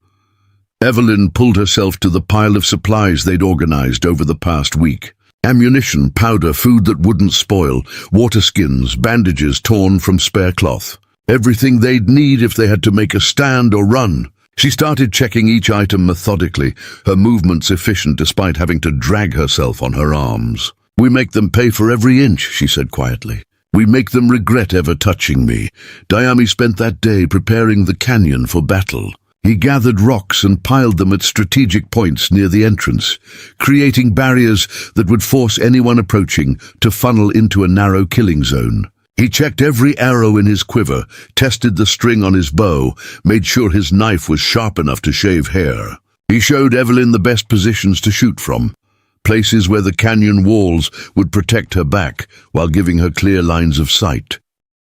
Evelyn pulled herself to the pile of supplies they'd organized over the past week. Ammunition, powder, food that wouldn't spoil, water skins, bandages torn from spare cloth. Everything they'd need if they had to make a stand or run. She started checking each item methodically, her movements efficient despite having to drag herself on her arms. "We make them pay for every inch," she said quietly. "We make them regret ever touching me." Dayami spent that day preparing the canyon for battle. He gathered rocks and piled them at strategic points near the entrance, creating barriers that would force anyone approaching to funnel into a narrow killing zone. He checked every arrow in his quiver, tested the string on his bow, made sure his knife was sharp enough to shave hair. He showed Evelyn the best positions to shoot from, places where the canyon walls would protect her back while giving her clear lines of sight.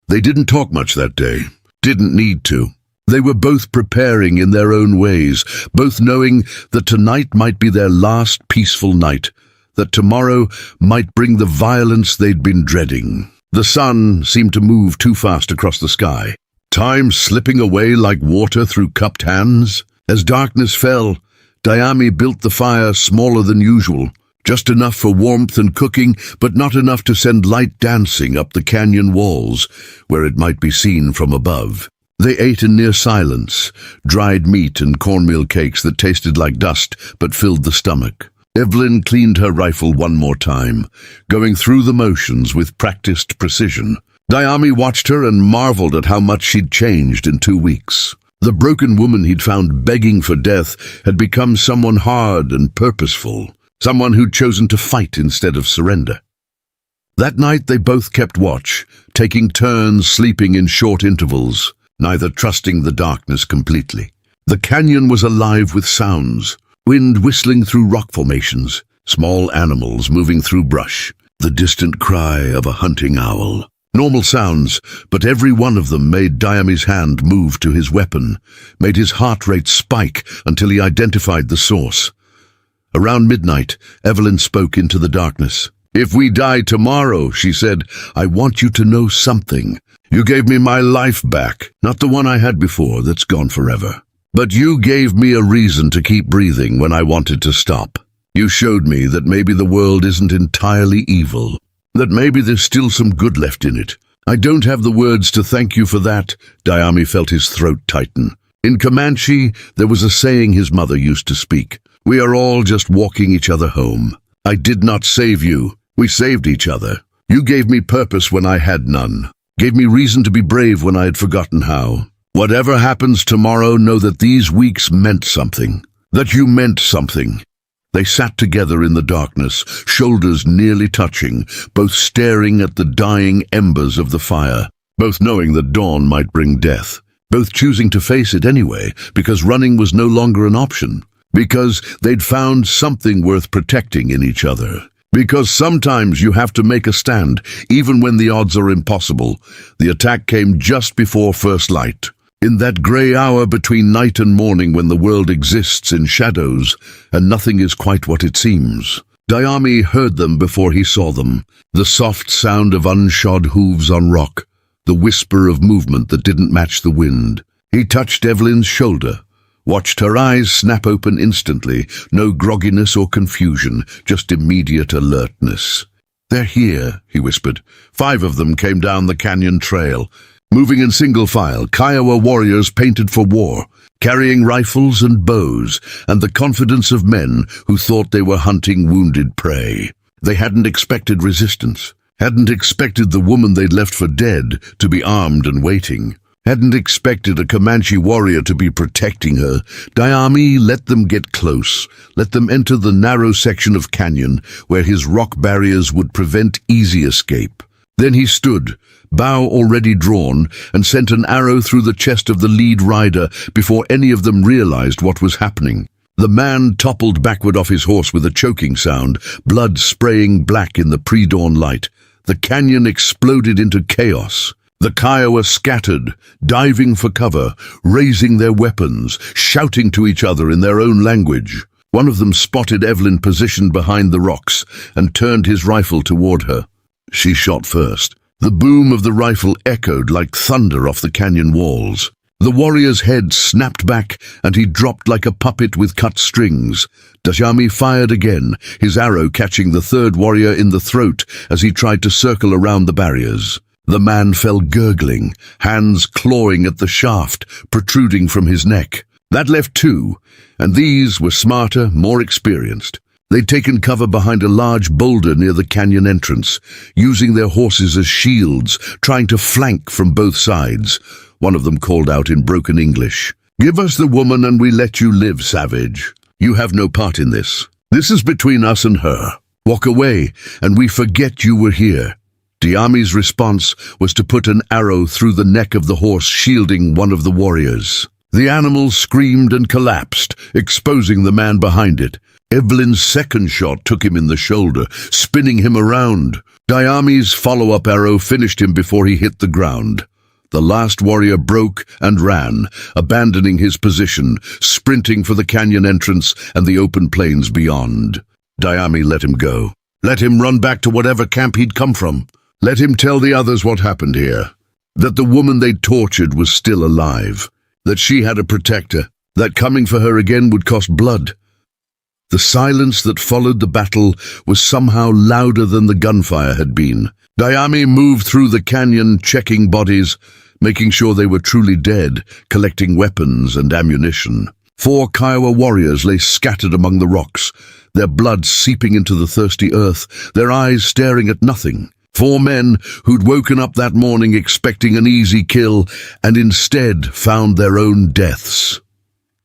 They didn't talk much that day, didn't need to. They were both preparing in their own ways, both knowing that tonight might be their last peaceful night, that tomorrow might bring the violence they'd been dreading. The sun seemed to move too fast across the sky, time slipping away like water through cupped hands. As darkness fell, Dayami built the fire smaller than usual, just enough for warmth and cooking, but not enough to send light dancing up the canyon walls, where it might be seen from above. They ate in near silence, dried meat and cornmeal cakes that tasted like dust but filled the stomach. Evelyn cleaned her rifle one more time, going through the motions with practiced precision. Dayami watched her and marveled at how much she'd changed in 2 weeks. The broken woman he'd found begging for death had become someone hard and purposeful, someone who'd chosen to fight instead of surrender. That night they both kept watch, taking turns sleeping in short intervals, neither trusting the darkness completely. The canyon was alive with sounds. Wind whistling through rock formations, small animals moving through brush, the distant cry of a hunting owl. Normal sounds, but every one of them made Dayami's hand move to his weapon, made his heart rate spike until he identified the source. Around midnight, Evelyn spoke into the darkness. "If we die tomorrow," she said, "I want you to know something. You gave me my life back, not the one I had before that's gone forever. But you gave me a reason to keep breathing when I wanted to stop. You showed me that maybe the world isn't entirely evil, that maybe there's still some good left in it. I don't have the words to thank you for that." Dayami felt his throat tighten. In Comanche, there was a saying his mother used to speak. "We are all just walking each other home. I did not save you. We saved each other. You gave me purpose when I had none, gave me reason to be brave when I had forgotten how. Whatever happens tomorrow, know that these weeks meant something, that you meant something." They sat together in the darkness, shoulders nearly touching, both staring at the dying embers of the fire, both knowing that dawn might bring death, both choosing to face it anyway, because running was no longer an option, because they'd found something worth protecting in each other. Because sometimes you have to make a stand, even when the odds are impossible. The attack came just before first light. In that grey hour between night and morning when the world exists in shadows and nothing is quite what it seems. Dayami heard them before he saw them, the soft sound of unshod hooves on rock, the whisper of movement that didn't match the wind. He touched Evelyn's shoulder, watched her eyes snap open instantly, no grogginess or confusion, just immediate alertness. "They're here," he whispered. 5 of them came down the canyon trail, moving in single file, Kiowa warriors painted for war, carrying rifles and bows, and the confidence of men who thought they were hunting wounded prey. They hadn't expected resistance, hadn't expected the woman they'd left for dead to be armed and waiting. hadn't expected a Comanche warrior to be protecting her. Diami let them get close, let them enter the narrow section of canyon where his rock barriers would prevent easy escape. Then he stood, bow already drawn, and sent an arrow through the chest of the lead rider before any of them realized what was happening. The man toppled backward off his horse with a choking sound, blood spraying black in the pre-dawn light. The canyon exploded into chaos. The Kiowa scattered, diving for cover, raising their weapons, shouting to each other in their own language. One of them spotted Evelyn positioned behind the rocks and turned his rifle toward her. She shot first. The boom of the rifle echoed like thunder off the canyon walls. The warrior's head snapped back, and he dropped like a puppet with cut strings. Dajami fired again, his arrow catching the third warrior in the throat as he tried to circle around the barriers. The man fell gurgling, hands clawing at the shaft, protruding from his neck. That left two, and these were smarter, more experienced. They'd taken cover behind a large boulder near the canyon entrance, using their horses as shields, trying to flank from both sides. One of them called out in broken English, "Give us the woman and we let you live, savage. You have no part in this. This is between us and her. Walk away, and we forget you were here." Diami's response was to put an arrow through the neck of the horse shielding one of the warriors. The animal screamed and collapsed, exposing the man behind it. Evelyn's second shot took him in the shoulder, spinning him around. Diami's follow-up arrow finished him before he hit the ground. The last warrior broke and ran, abandoning his position, sprinting for the canyon entrance and the open plains beyond. Diami let him go. Let him run back to whatever camp he'd come from. Let him tell the others what happened here. That the woman they'd tortured was still alive. That she had a protector. That coming for her again would cost blood. The silence that followed the battle was somehow louder than the gunfire had been. Diami moved through the canyon, checking bodies, making sure they were truly dead, collecting weapons and ammunition. 4 Kiowa warriors lay scattered among the rocks, their blood seeping into the thirsty earth, their eyes staring at nothing. 4 men who'd woken up that morning expecting an easy kill and instead found their own deaths.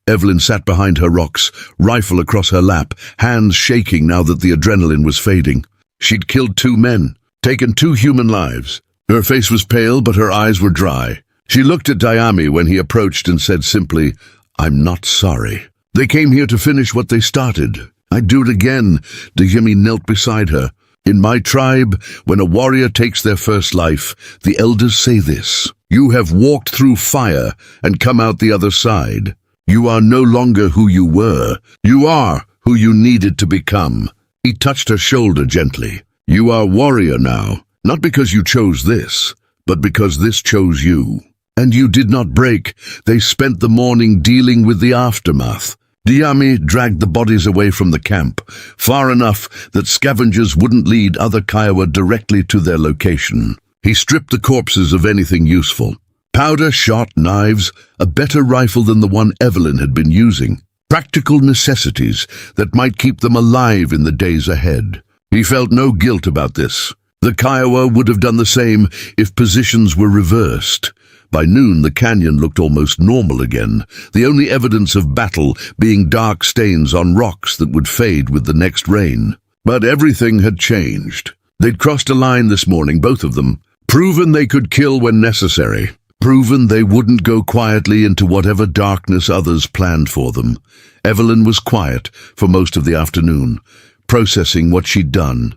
Evelyn sat behind her rocks, rifle across her lap, hands shaking now that the adrenaline was fading. She'd killed 2 men, taken 2 human lives. Her face was pale, but her eyes were dry. She looked at Diami when he approached and said simply, "I'm not sorry. They came here to finish what they started. I'd do it again." Diami knelt beside her. "In my tribe, when a warrior takes their first life, the elders say this: you have walked through fire and come out the other side. You are no longer who you were. You are who you needed to become." He touched her shoulder gently. "You are warrior now, not because you chose this, but because this chose you. And you did not break." They spent the morning dealing with the aftermath. Diami dragged the bodies away from the camp, far enough that scavengers wouldn't lead other Kiowa directly to their location. He stripped the corpses of anything useful. Powder, shot, knives, a better rifle than the one Evelyn had been using. Practical necessities that might keep them alive in the days ahead. He felt no guilt about this. The Kiowa would have done the same if positions were reversed. By noon, the canyon looked almost normal again, the only evidence of battle being dark stains on rocks that would fade with the next rain. But everything had changed. They'd crossed a line this morning, both of them, proven they could kill when necessary. Proven they wouldn't go quietly into whatever darkness others planned for them. Evelyn was quiet for most of the afternoon, processing what she'd done,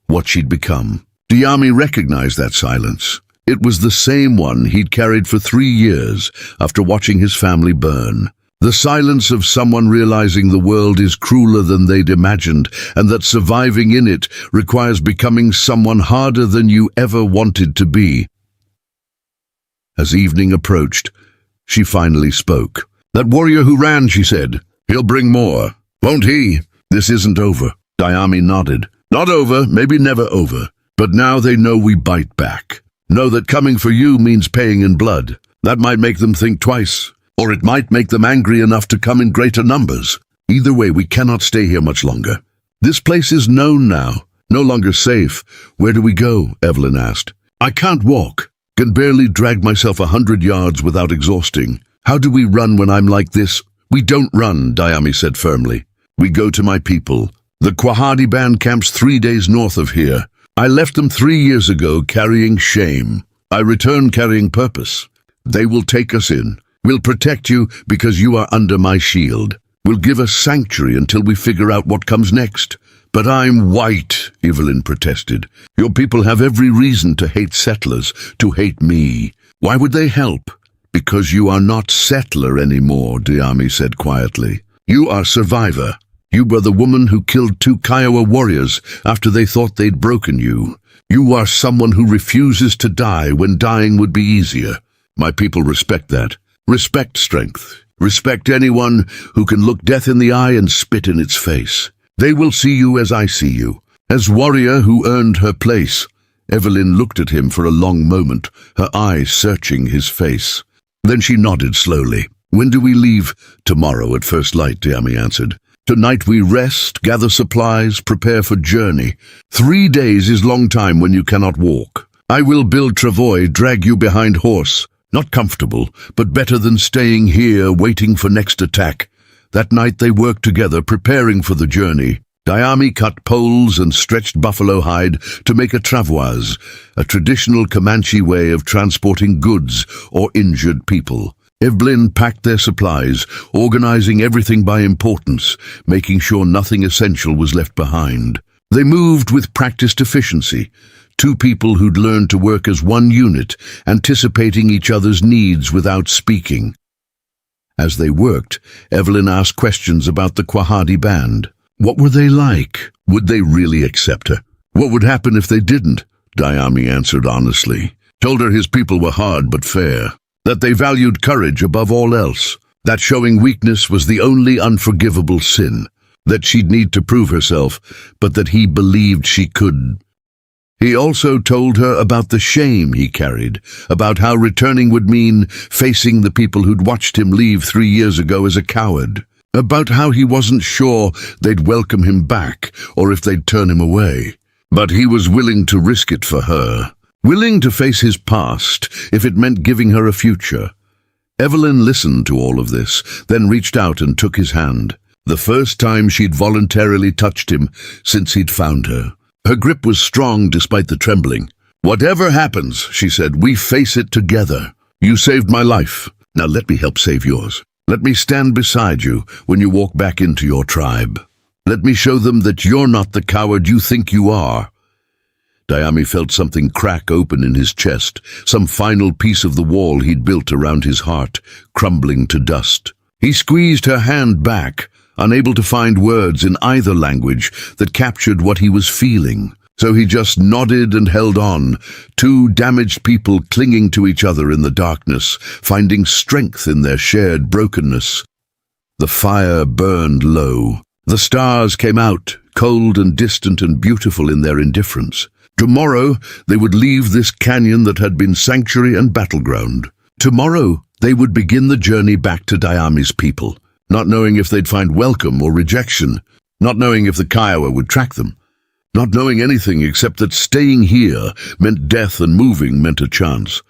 what she'd become. Diami recognized that silence. It was the same one he'd carried for 3 years after watching his family burn. The silence of someone realizing the world is crueler than they'd imagined, and that surviving in it requires becoming someone harder than you ever wanted to be. As evening approached, she finally spoke. "That warrior who ran," she said. "He'll bring more, won't he? This isn't over." Diami nodded. "Not over, maybe never over. But now they know we bite back. Know that coming for you means paying in blood. That might make them think twice, or it might make them angry enough to come in greater numbers. Either way, we cannot stay here much longer. This place is known now, no longer safe." "Where do we go?" Evelyn asked. "I can't walk." Can barely drag myself 100 yards without exhausting. How do we run when I'm like this? We don't run, Dayami said firmly. We go to my people. The Quahadi band camps 3 days north of here. I left them 3 years ago carrying shame. I return carrying purpose. They will take us in. We'll protect you because you are under my shield. We'll give us sanctuary until we figure out what comes next. But I'm white, Evelyn protested. Your people have every reason to hate settlers, to hate me. Why would they help? Because you are not settler anymore, Dayami said quietly. You are survivor. You were the woman who killed 2 Kiowa warriors after they thought they'd broken you. You are someone who refuses to die when dying would be easier. My people respect that. Respect strength. Respect anyone who can look death in the eye and spit in its face. They will see you as I see you, as warrior who earned her place. Evelyn looked at him for a long moment, her eyes searching his face. Then she nodded slowly. When do we leave? Tomorrow at first light, Dayami answered. Tonight we rest, gather supplies, prepare for journey. 3 days is long time when you cannot walk. I will build travois, drag you behind horse. Not comfortable, but better than staying here waiting for next attack. That night they worked together, preparing for the journey. Dayami cut poles and stretched buffalo hide to make a travois, a traditional Comanche way of transporting goods or injured people. Evelyn packed their supplies, organizing everything by importance, making sure nothing essential was left behind. They moved with practiced efficiency, 2 people who'd learned to work as one unit, anticipating each other's needs without speaking. As they worked, Evelyn asked questions about the Quahadi band. What were they like? Would they really accept her? What would happen if they didn't? Dayami answered honestly. Told her his people were hard but fair, that they valued courage above all else, that showing weakness was the only unforgivable sin, that she'd need to prove herself, but that he believed she could. He also told her about the shame he carried, about how returning would mean facing the people who'd watched him leave 3 years ago as a coward, about how he wasn't sure they'd welcome him back or if they'd turn him away. But he was willing to risk it for her, willing to face his past if it meant giving her a future. Evelyn listened to all of this, then reached out and took his hand, the first time she'd voluntarily touched him since he'd found her. Her grip was strong despite the trembling. Whatever happens, she said, we face it together. You saved my life. Now let me help save yours. Let me stand beside you when you walk back into your tribe. Let me show them that you're not the coward you think you are. Dayami felt something crack open in his chest, some final piece of the wall he'd built around his heart, crumbling to dust. He squeezed her hand back, unable to find words in either language that captured what he was feeling. So he just nodded and held on, 2 damaged people clinging to each other in the darkness, finding strength in their shared brokenness. The fire burned low. The stars came out, cold and distant and beautiful in their indifference. Tomorrow they would leave this canyon that had been sanctuary and battleground. Tomorrow they would begin the journey back to Dayami's people, not knowing if they'd find welcome or rejection, not knowing if the Kiowa would track them, not knowing anything except that staying here meant death and moving meant a chance.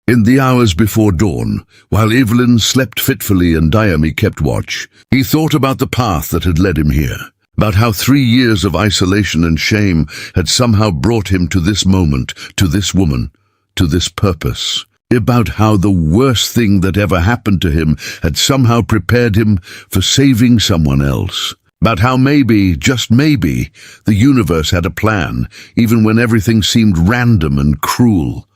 In the hours before dawn, while Evelyn slept fitfully and Dayami kept watch, he thought about the path that had led him here, about how 3 years of isolation and shame had somehow brought him to this moment, to this woman, to this purpose. About how the worst thing that ever happened to him had somehow prepared him for saving someone else. About how maybe, just maybe, the universe had a plan, even when everything seemed random and cruel.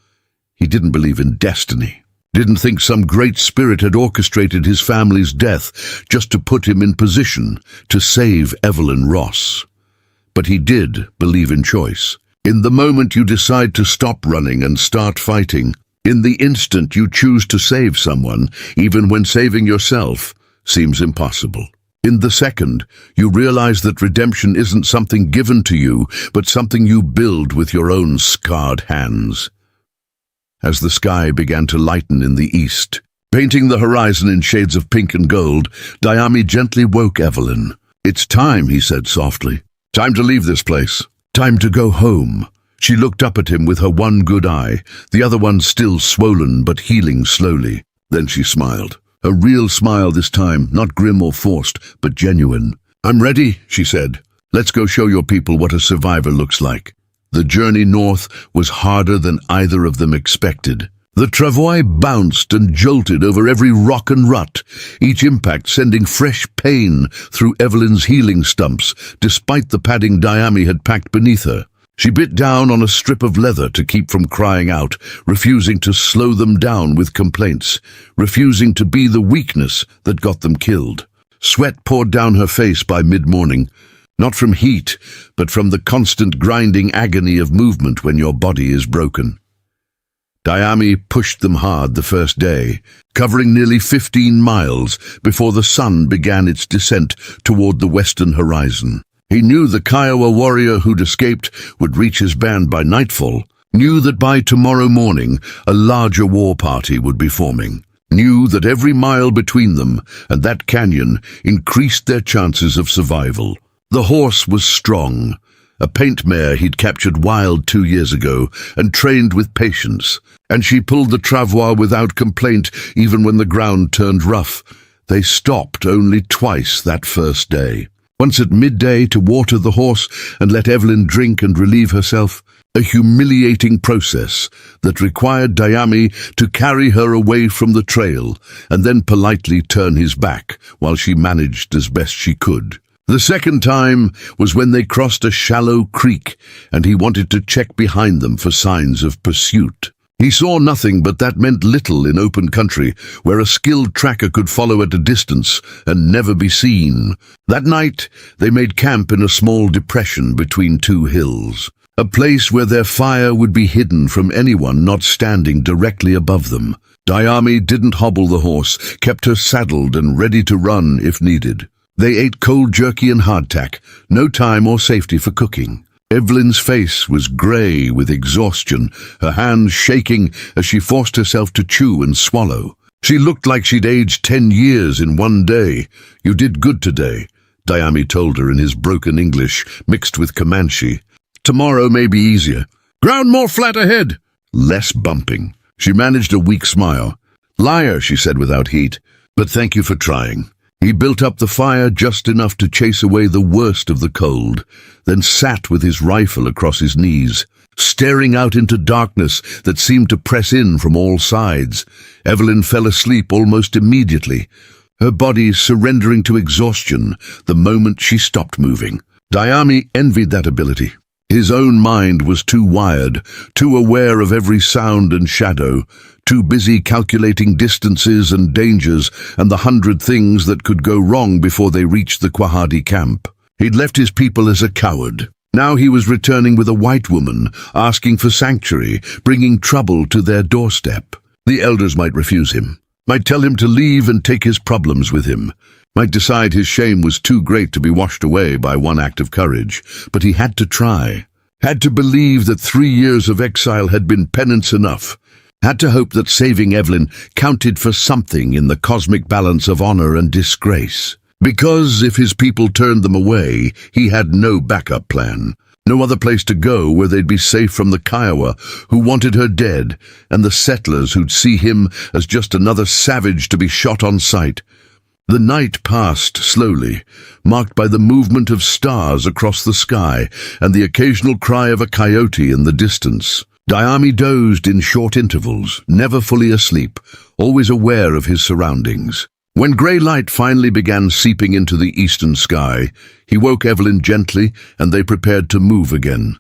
He didn't believe in destiny, didn't think some great spirit had orchestrated his family's death just to put him in position to save Evelyn Ross. But he did believe in choice. In the moment you decide to stop running and start fighting, in the instant you choose to save someone, even when saving yourself seems impossible. In the second, you realize that redemption isn't something given to you, but something you build with your own scarred hands. As the sky began to lighten in the east, painting the horizon in shades of pink and gold, Dayami gently woke Evelyn. It's time, he said softly. Time to leave this place. Time to go home. She looked up at him with her one good eye, the other one still swollen but healing slowly. Then she smiled. A real smile this time, not grim or forced, but genuine. "I'm ready," she said. "Let's go show your people what a survivor looks like." The journey north was harder than either of them expected. The travois bounced and jolted over every rock and rut, each impact sending fresh pain through Evelyn's healing stumps, despite the padding Diami had packed beneath her. She bit down on a strip of leather to keep from crying out, refusing to slow them down with complaints, refusing to be the weakness that got them killed. Sweat poured down her face by mid-morning, not from heat, but from the constant grinding agony of movement when your body is broken. Diami pushed them hard the first day, covering nearly 15 miles before the sun began its descent toward the western horizon. He knew the Kiowa warrior who'd escaped would reach his band by nightfall, knew that by tomorrow morning a larger war party would be forming, knew that every mile between them and that canyon increased their chances of survival. The horse was strong, a paint mare he'd captured wild 2 years ago and trained with patience, and she pulled the travois without complaint even when the ground turned rough. They stopped only twice that first day. Once at midday to water the horse and let Evelyn drink and relieve herself, a humiliating process that required Diami to carry her away from the trail and then politely turn his back while she managed as best she could. The second time was when they crossed a shallow creek and he wanted to check behind them for signs of pursuit. He saw nothing, but that meant little in open country where a skilled tracker could follow at a distance and never be seen. That night, they made camp in a small depression between two hills, a place where their fire would be hidden from anyone not standing directly above them. Diami didn't hobble the horse, kept her saddled and ready to run if needed. They ate cold jerky and hardtack, no time or safety for cooking. Evelyn's face was grey with exhaustion, her hands shaking as she forced herself to chew and swallow. She looked like she'd aged 10 years in one day. "You did good today," Diami told her in his broken English, mixed with Comanche. "Tomorrow may be easier. Ground more flat ahead." Less bumping. She managed a weak smile. "Liar," she said without heat, "but thank you for trying." He built up the fire just enough to chase away the worst of the cold, then sat with his rifle across his knees, staring out into darkness that seemed to press in from all sides. Evelyn fell asleep almost immediately, her body surrendering to exhaustion the moment she stopped moving. Diami envied that ability. His own mind was too wired, too aware of every sound and shadow, too busy calculating distances and dangers and the 100 things that could go wrong before they reached the Quahadi camp. He'd left his people as a coward. Now he was returning with a white woman, asking for sanctuary, bringing trouble to their doorstep. The elders might refuse him, might tell him to leave and take his problems with him, might decide his shame was too great to be washed away by one act of courage, but he had to try, had to believe that 3 years of exile had been penance enough, had to hope that saving Evelyn counted for something in the cosmic balance of honor and disgrace. Because if his people turned them away, he had no backup plan, no other place to go where they'd be safe from the Kiowa who wanted her dead and the settlers who'd see him as just another savage to be shot on sight. The night passed slowly, marked by the movement of stars across the sky and the occasional cry of a coyote in the distance. Diami dozed in short intervals, never fully asleep, always aware of his surroundings. When grey light finally began seeping into the eastern sky, he woke Evelyn gently and they prepared to move again.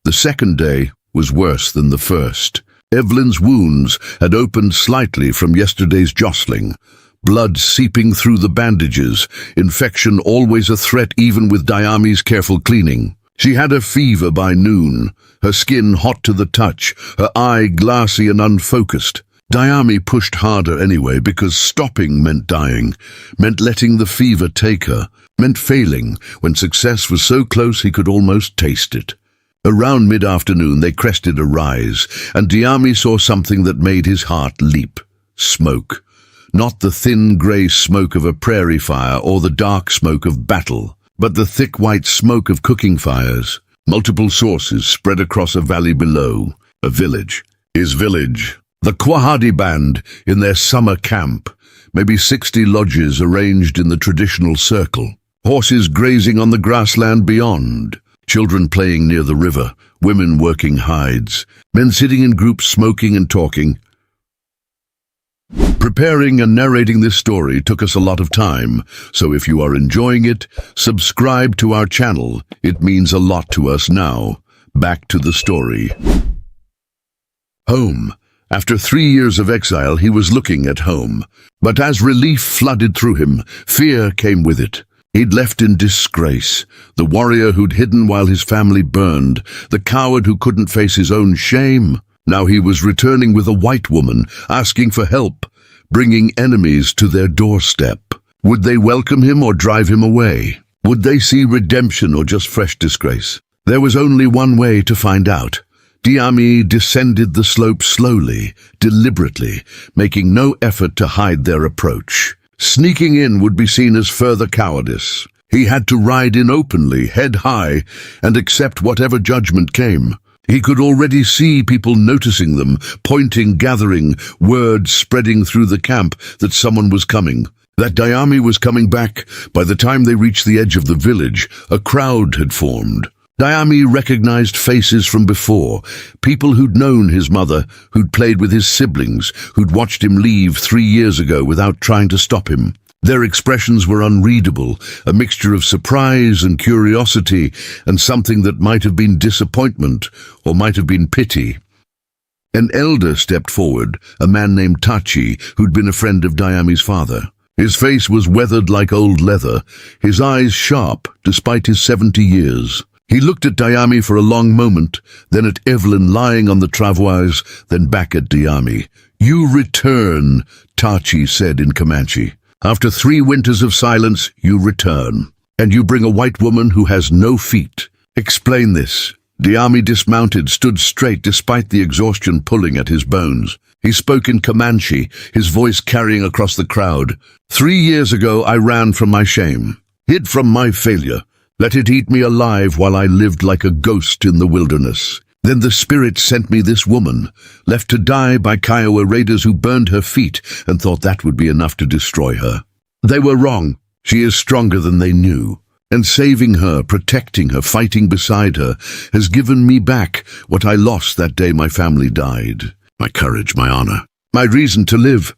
The second day was worse than the first. Evelyn's wounds had opened slightly from yesterday's jostling, blood seeping through the bandages, infection always a threat even with Diami's careful cleaning. She had a fever by noon, her skin hot to the touch, her eye glassy and unfocused. Diami pushed harder anyway because stopping meant dying, meant letting the fever take her, meant failing when success was so close he could almost taste it. Around mid-afternoon they crested a rise, and Diami saw something that made his heart leap. Smoke. Not the thin grey smoke of a prairie fire or the dark smoke of battle, but the thick white smoke of cooking fires. Multiple sources spread across a valley below. A village. His village. The Quahadi band in their summer camp. Maybe 60 lodges arranged in the traditional circle. Horses grazing on the grassland beyond. Children playing near the river. Women working hides. Men sitting in groups smoking and talking. Preparing and narrating this story took us a lot of time, so if you are enjoying it, subscribe to our channel. It means a lot to us now. Back to the story. Home. After 3 years of exile, he was looking at home. But as relief flooded through him, fear came with it. He'd left in disgrace, the warrior who'd hidden while his family burned, the coward who couldn't face his own shame. Now he was returning with a white woman, asking for help, bringing enemies to their doorstep. Would they welcome him or drive him away? Would they see redemption or just fresh disgrace? There was only one way to find out. Diami descended the slope slowly, deliberately, making no effort to hide their approach. Sneaking in would be seen as further cowardice. He had to ride in openly, head high, and accept whatever judgment came. He could already see people noticing them, pointing, gathering, words spreading through the camp that someone was coming. That Diami was coming back. By the time they reached the edge of the village, a crowd had formed. Diami recognized faces from before, people who'd known his mother, who'd played with his siblings, who'd watched him leave 3 years ago without trying to stop him. Their expressions were unreadable, a mixture of surprise and curiosity, and something that might have been disappointment, or might have been pity. An elder stepped forward, a man named Tachi, who'd been a friend of Diami's father. His face was weathered like old leather, his eyes sharp, despite his 70 years. He looked at Diami for a long moment, then at Evelyn lying on the travois, then back at Diami. "You return," Tachi said in Comanche. "After 3 winters of silence, you return. And you bring a white woman who has no feet. Explain this." Diami dismounted, stood straight despite the exhaustion pulling at his bones. He spoke in Comanche, his voice carrying across the crowd. 3 years ago, I ran from my shame, hid from my failure. Let it eat me alive while I lived like a ghost in the wilderness. Then the spirit sent me this woman, left to die by Kiowa raiders who burned her feet and thought that would be enough to destroy her. They were wrong. She is stronger than they knew. And saving her, protecting her, fighting beside her, has given me back what I lost that day my family died. My courage, my honor, my reason to live.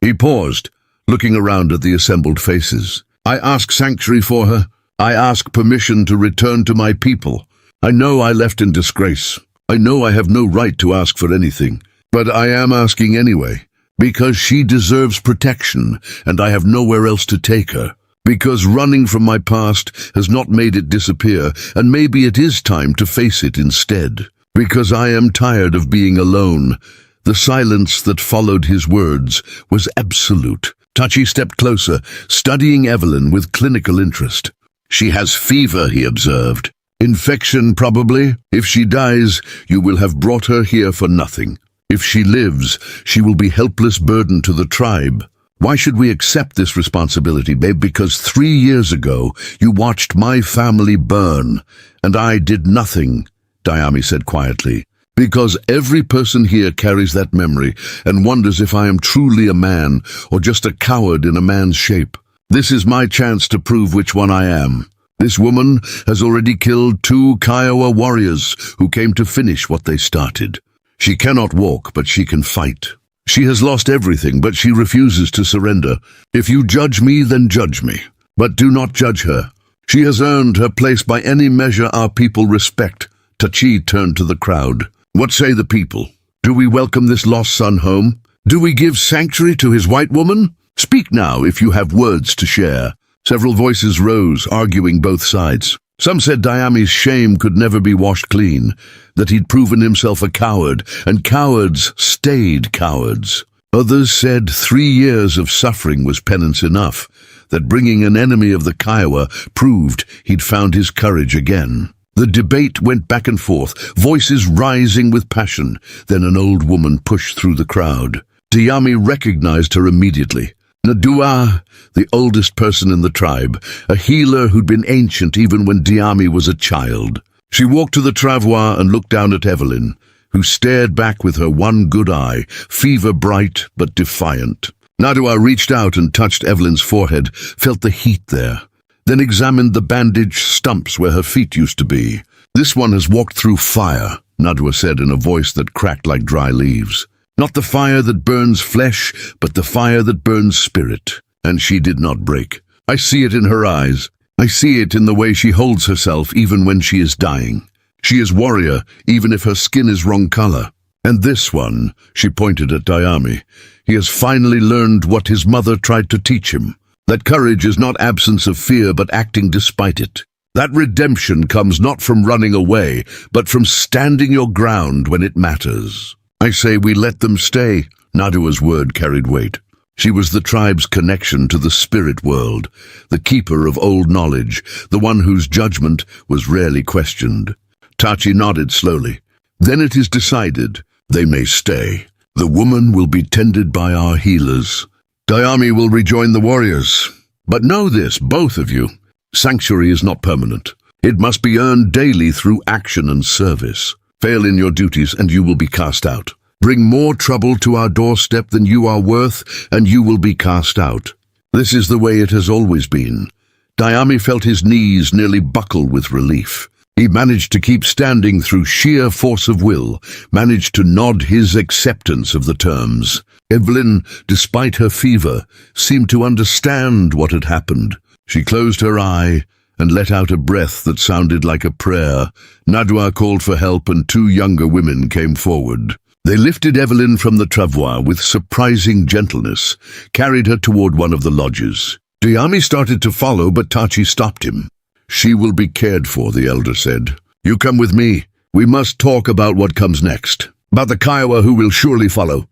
He paused, looking around at the assembled faces. I ask sanctuary for her. I ask permission to return to my people. I know I left in disgrace. I know I have no right to ask for anything. But I am asking anyway, because she deserves protection, and I have nowhere else to take her. Because running from my past has not made it disappear, and maybe it is time to face it instead. Because I am tired of being alone. The silence that followed his words was absolute. Tachi stepped closer, studying Evelyn with clinical interest. She has fever, he observed. Infection, probably. If she dies, you will have brought her here for nothing. If she lives, she will be helpless burden to the tribe. Why should we accept this responsibility, babe? Because 3 years ago, you watched my family burn, and I did nothing, Diami said quietly. Because every person here carries that memory and wonders if I am truly a man or just a coward in a man's shape. This is my chance to prove which one I am. This woman has already killed 2 Kiowa warriors who came to finish what they started. She cannot walk, but she can fight. She has lost everything, but she refuses to surrender. If you judge me, then judge me. But do not judge her. She has earned her place by any measure our people respect. Tachi turned to the crowd. What say the people? Do we welcome this lost son home? Do we give sanctuary to his white woman? Speak now if you have words to share. Several voices rose, arguing both sides. Some said Diami's shame could never be washed clean, that he'd proven himself a coward, and cowards stayed cowards. Others said 3 years of suffering was penance enough, that bringing an enemy of the Kiowa proved he'd found his courage again. The debate went back and forth, voices rising with passion. Then an old woman pushed through the crowd. Diami recognized her immediately. Nadua, the oldest person in the tribe, a healer who'd been ancient even when Diami was a child. She walked to the travois and looked down at Evelyn, who stared back with her one good eye, fever-bright but defiant. Nadua reached out and touched Evelyn's forehead, felt the heat there, then examined the bandaged stumps where her feet used to be. "This one has walked through fire," Nadua said in a voice that cracked like dry leaves. "Not the fire that burns flesh, but the fire that burns spirit." And she did not break. I see it in her eyes. I see it in the way she holds herself even when she is dying. She is warrior, even if her skin is wrong color. And this one, she pointed at Dayami, he has finally learned what his mother tried to teach him. That courage is not absence of fear, but acting despite it. That redemption comes not from running away, but from standing your ground when it matters. I say we let them stay. Nadua's word carried weight. She was the tribe's connection to the spirit world, the keeper of old knowledge, the one whose judgment was rarely questioned. Tachi nodded slowly. "Then it is decided. They may stay. The woman will be tended by our healers. Dayami will rejoin the warriors. But know this, both of you. Sanctuary is not permanent. It must be earned daily through action and service. Fail in your duties and you will be cast out. Bring more trouble to our doorstep than you are worth, and you will be cast out. This is the way it has always been." Dayami felt his knees nearly buckle with relief. He managed to keep standing through sheer force of will, managed to nod his acceptance of the terms. Evelyn, despite her fever, seemed to understand what had happened. She closed her eye and let out a breath that sounded like a prayer. Nadua called for help and 2 younger women came forward. They lifted Evelyn from the travois with surprising gentleness, carried her toward one of the lodges. Dayami started to follow, but Tachi stopped him. "She will be cared for," the elder said. "You come with me. We must talk about what comes next. About the Kiowa who will surely follow.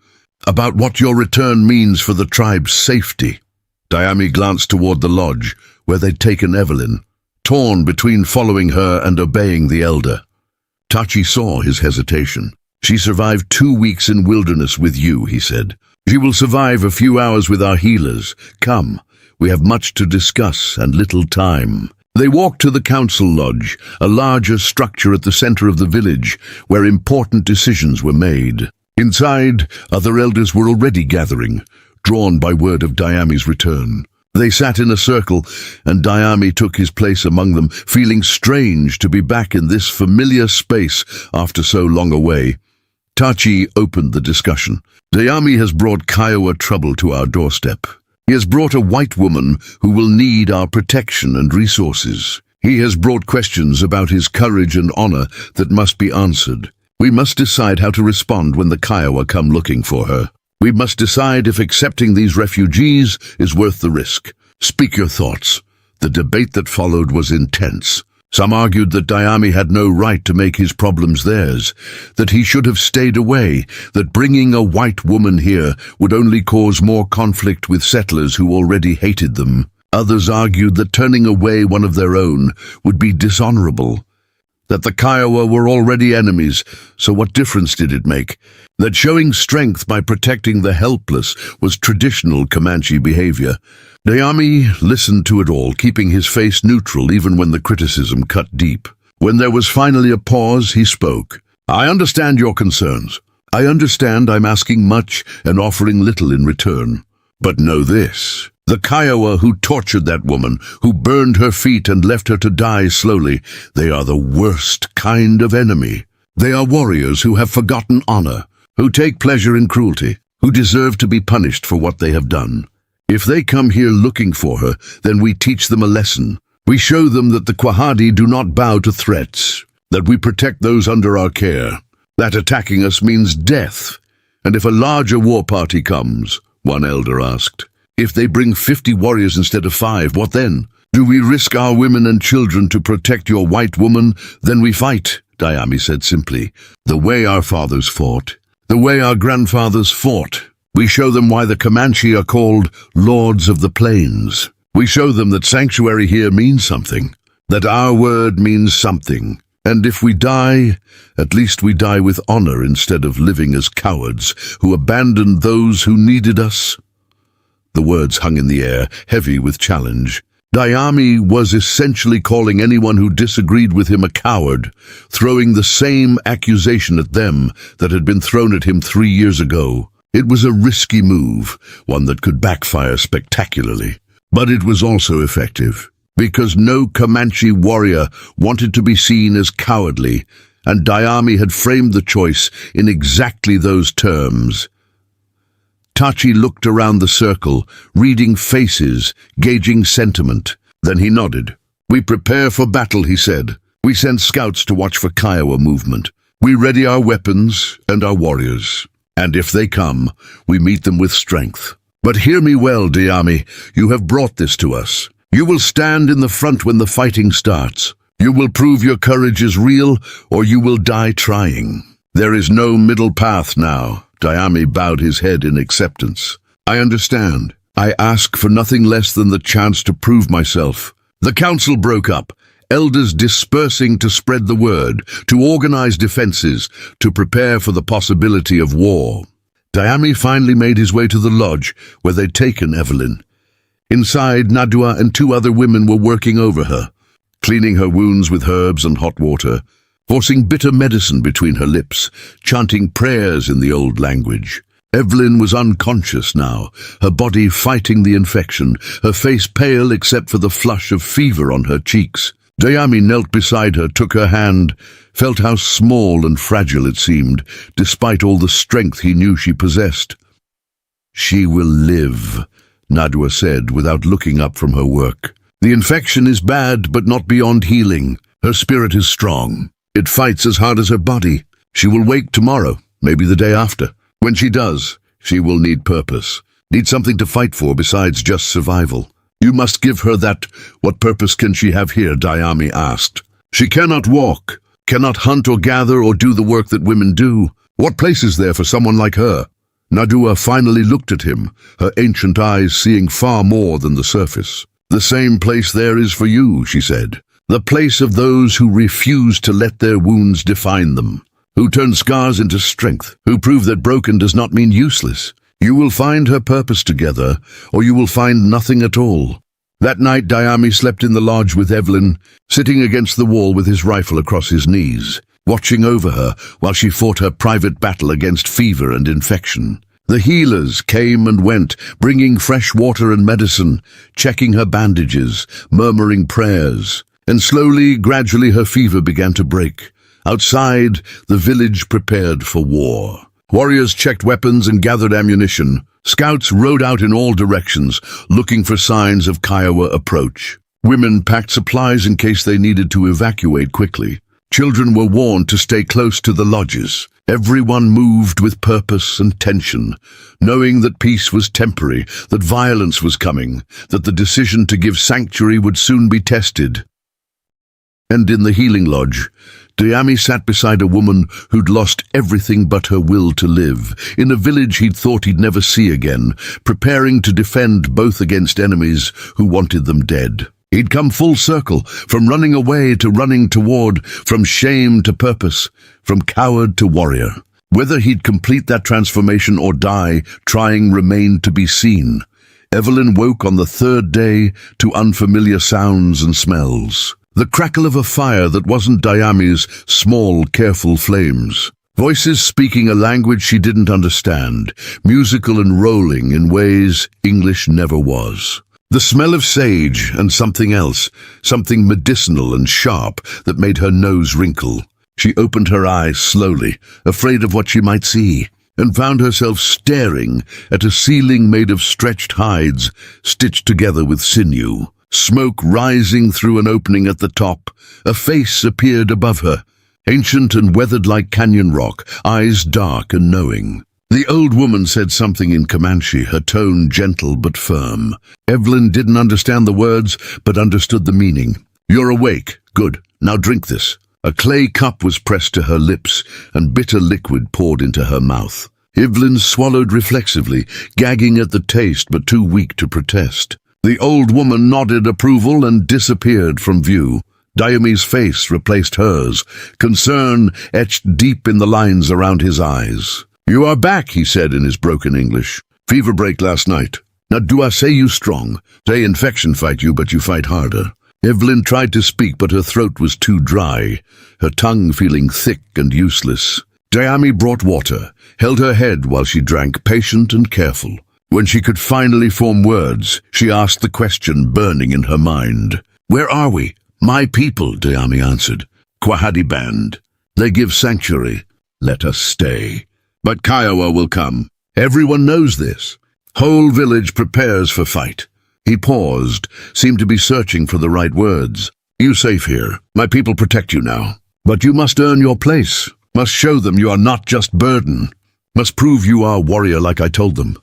About what your return means for the tribe's safety." Dayami glanced toward the lodge, where they'd taken Evelyn, torn between following her and obeying the elder. Tachi saw his hesitation. "She survived 2 weeks in wilderness with you," he said. "She will survive a few hours with our healers. Come, we have much to discuss and little time." They walked to the council lodge, a larger structure at the center of the village, where important decisions were made. Inside, other elders were already gathering, drawn by word of Dayami's return. They sat in a circle, and Dayami took his place among them, feeling strange to be back in this familiar space after so long away. Tachi opened the discussion. "Dayami has brought Kiowa trouble to our doorstep. He has brought a white woman who will need our protection and resources. He has brought questions about his courage and honor that must be answered. We must decide how to respond when the Kiowa come looking for her. We must decide if accepting these refugees is worth the risk. Speak your thoughts." The debate that followed was intense. Some argued that Dayami had no right to make his problems theirs, that he should have stayed away, that bringing a white woman here would only cause more conflict with settlers who already hated them. Others argued that turning away one of their own would be dishonorable, that the Kiowa were already enemies, so what difference did it make? That showing strength by protecting the helpless was traditional Comanche behavior. Dayami listened to it all, keeping his face neutral even when the criticism cut deep. When there was finally a pause, he spoke. "I understand your concerns. I understand I'm asking much and offering little in return. But know this. The Kiowa who tortured that woman, who burned her feet and left her to die slowly, they are the worst kind of enemy. They are warriors who have forgotten honor, who take pleasure in cruelty, who deserve to be punished for what they have done. If they come here looking for her, then we teach them a lesson. We show them that the Quahadi do not bow to threats, that we protect those under our care, that attacking us means death. And if a larger war party comes," one elder asked, "if they bring 50 warriors instead of 5, what then? Do we risk our women and children to protect your white woman? Then we fight," Dayami said simply. "The way our fathers fought, the way our grandfathers fought. We show them why the Comanche are called Lords of the Plains. We show them that sanctuary here means something, that our word means something. And if we die, at least we die with honor instead of living as cowards who abandoned those who needed us." The words hung in the air, heavy with challenge. Dayami was essentially calling anyone who disagreed with him a coward, throwing the same accusation at them that had been thrown at him 3 years ago. It was a risky move, one that could backfire spectacularly. But it was also effective, because no Comanche warrior wanted to be seen as cowardly, and Dayami had framed the choice in exactly those terms. Tachi looked around the circle, reading faces, gauging sentiment. Then he nodded. "We prepare for battle," he said. "We send scouts to watch for Kiowa movement. We ready our weapons and our warriors. And if they come, we meet them with strength. But hear me well, Dayami, you have brought this to us. You will stand in the front when the fighting starts. You will prove your courage is real, or you will die trying. There is no middle path now." Dayami bowed his head in acceptance. "I understand. I ask for nothing less than the chance to prove myself." The council broke up, elders dispersing to spread the word, to organize defenses, to prepare for the possibility of war. Dayami finally made his way to the lodge where they'd taken Evelyn. Inside, Nadua and 2 other women were working over her, cleaning her wounds with herbs and hot water, forcing bitter medicine between her lips, chanting prayers in the old language. Evelyn was unconscious now, her body fighting the infection, her face pale except for the flush of fever on her cheeks. Dayami knelt beside her, took her hand, felt how small and fragile it seemed, despite all the strength he knew she possessed. "She will live," Nadua said without looking up from her work. "The infection is bad, but not beyond healing. Her spirit is strong. It fights as hard as her body. She will wake tomorrow, maybe the day after. When she does, she will need purpose, need something to fight for besides just survival. You must give her that." "What purpose can she have here?" Dayami asked. "She cannot walk, cannot hunt or gather or do the work that women do. What place is there for someone like her?" Nadua finally looked at him, her ancient eyes seeing far more than the surface. "The same place there is for you," she said. "The place of those who refuse to let their wounds define them, who turn scars into strength, who prove that broken does not mean useless. You will find her purpose together, or you will find nothing at all." That night Dayami slept in the lodge with Evelyn, sitting against the wall with his rifle across his knees, watching over her while she fought her private battle against fever and infection. The healers came and went, bringing fresh water and medicine, checking her bandages, murmuring prayers. And slowly, gradually, her fever began to break. Outside, the village prepared for war. Warriors checked weapons and gathered ammunition. Scouts rode out in all directions, looking for signs of Kiowa approach. Women packed supplies in case they needed to evacuate quickly. Children were warned to stay close to the lodges. Everyone moved with purpose and tension, knowing that peace was temporary, that violence was coming, that the decision to give sanctuary would soon be tested. And in the healing lodge, Dayami sat beside a woman who'd lost everything but her will to live, in a village he'd thought he'd never see again, preparing to defend both against enemies who wanted them dead. He'd come full circle, from running away to running toward, from shame to purpose, from coward to warrior. Whether he'd complete that transformation or die trying remained to be seen. Evelyn woke on the 3rd day to unfamiliar sounds and smells. The crackle of a fire that wasn't Dayami's small, careful flames. Voices speaking a language she didn't understand, musical and rolling in ways English never was. The smell of sage and something else, something medicinal and sharp that made her nose wrinkle. She opened her eyes slowly, afraid of what she might see, and found herself staring at a ceiling made of stretched hides, stitched together with sinew. Smoke rising through an opening at the top, a face appeared above her, ancient and weathered like canyon rock, eyes dark and knowing. The old woman said something in Comanche, her tone gentle but firm. Evelyn didn't understand the words, but understood the meaning. "You're awake. Good. Now drink this." A clay cup was pressed to her lips, and bitter liquid poured into her mouth. Evelyn swallowed reflexively, gagging at the taste but too weak to protest. The old woman nodded approval and disappeared from view. Dayami's face replaced hers, concern etched deep in the lines around his eyes. "You are back," he said in his broken English. "Fever break last night. Now do I say you strong? Say infection fight you, but you fight harder. Evelyn tried to speak, but her throat was too dry, her tongue feeling thick and useless. Diami brought water, held her head while she drank, patient and careful. When she could finally form words, she asked the question burning in her mind. Where are we? My people, Diami answered. Kwahadi band. They give sanctuary. Let us stay. But Kiowa will come. Everyone knows this. Whole village prepares for fight. He paused, seemed to be searching for the right words. You safe here. My people protect you now. But you must earn your place. Must show them you are not just burden. Must prove you are warrior like I told them.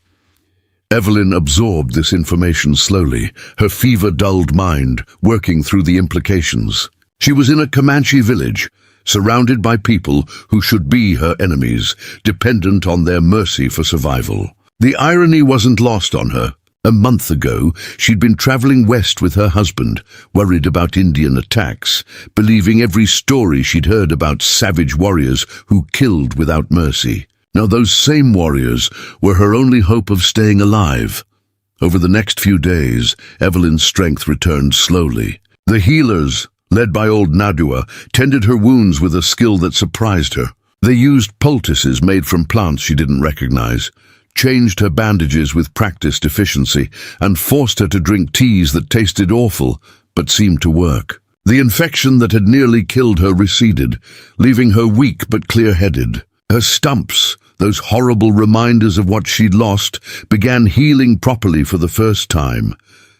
Evelyn absorbed this information slowly, her fever-dulled mind working through the implications. She was in a Comanche village, surrounded by people who should be her enemies, dependent on their mercy for survival. The irony wasn't lost on her. A month ago, she'd been traveling west with her husband, worried about Indian attacks, believing every story she'd heard about savage warriors who killed without mercy. Now those same warriors were her only hope of staying alive. Over the next few days, Evelyn's strength returned slowly. The healers, led by old Nadua, tended her wounds with a skill that surprised her. They used poultices made from plants she didn't recognize, changed her bandages with practiced efficiency, and forced her to drink teas that tasted awful, but seemed to work. The infection that had nearly killed her receded, leaving her weak but clear-headed. Her stumps, those horrible reminders of what she'd lost, began healing properly for the first time.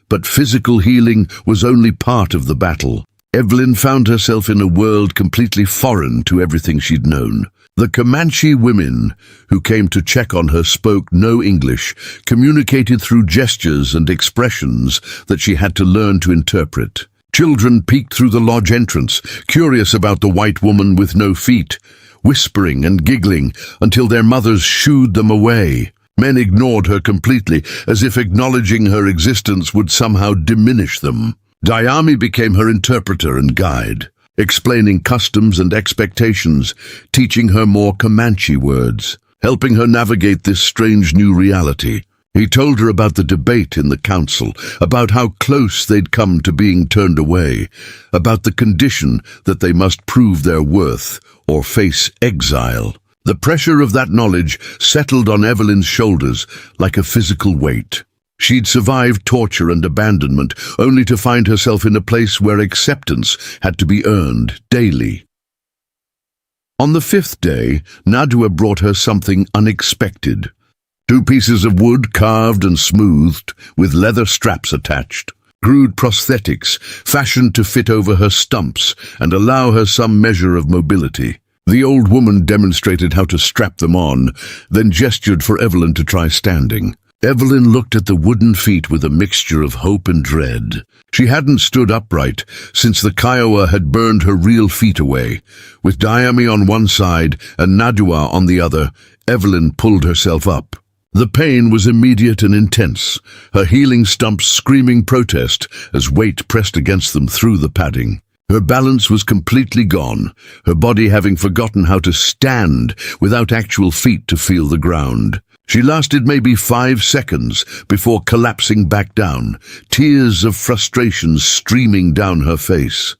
But physical healing was only part of the battle. Evelyn found herself in a world completely foreign to everything she'd known. The Comanche women who came to check on her spoke no English, communicated through gestures and expressions that she had to learn to interpret. Children peeked through the lodge entrance, curious about the white woman with no feet, whispering and giggling until their mothers shooed them away. Men ignored her completely, as if acknowledging her existence would somehow diminish them. Diami became her interpreter and guide, explaining customs and expectations, teaching her more Comanche words, helping her navigate this strange new reality. He told her about the debate in the council, about how close they'd come to being turned away, about the condition that they must prove their worth or face exile. The pressure of that knowledge settled on Evelyn's shoulders like a physical weight. She'd survived torture and abandonment, only to find herself in a place where acceptance had to be earned daily. On the 5th day, Nadua brought her something unexpected. 2 pieces of wood carved and smoothed, with leather straps attached. Crude prosthetics, fashioned to fit over her stumps and allow her some measure of mobility. The old woman demonstrated how to strap them on, then gestured for Evelyn to try standing. Evelyn looked at the wooden feet with a mixture of hope and dread. She hadn't stood upright since the Kiowa had burned her real feet away. With Diami on one side and Nadua on the other, Evelyn pulled herself up. The pain was immediate and intense, her healing stumps screaming protest as weight pressed against them through the padding. Her balance was completely gone, her body having forgotten how to stand without actual feet to feel the ground. She lasted maybe 5 seconds before collapsing back down, tears of frustration streaming down her face.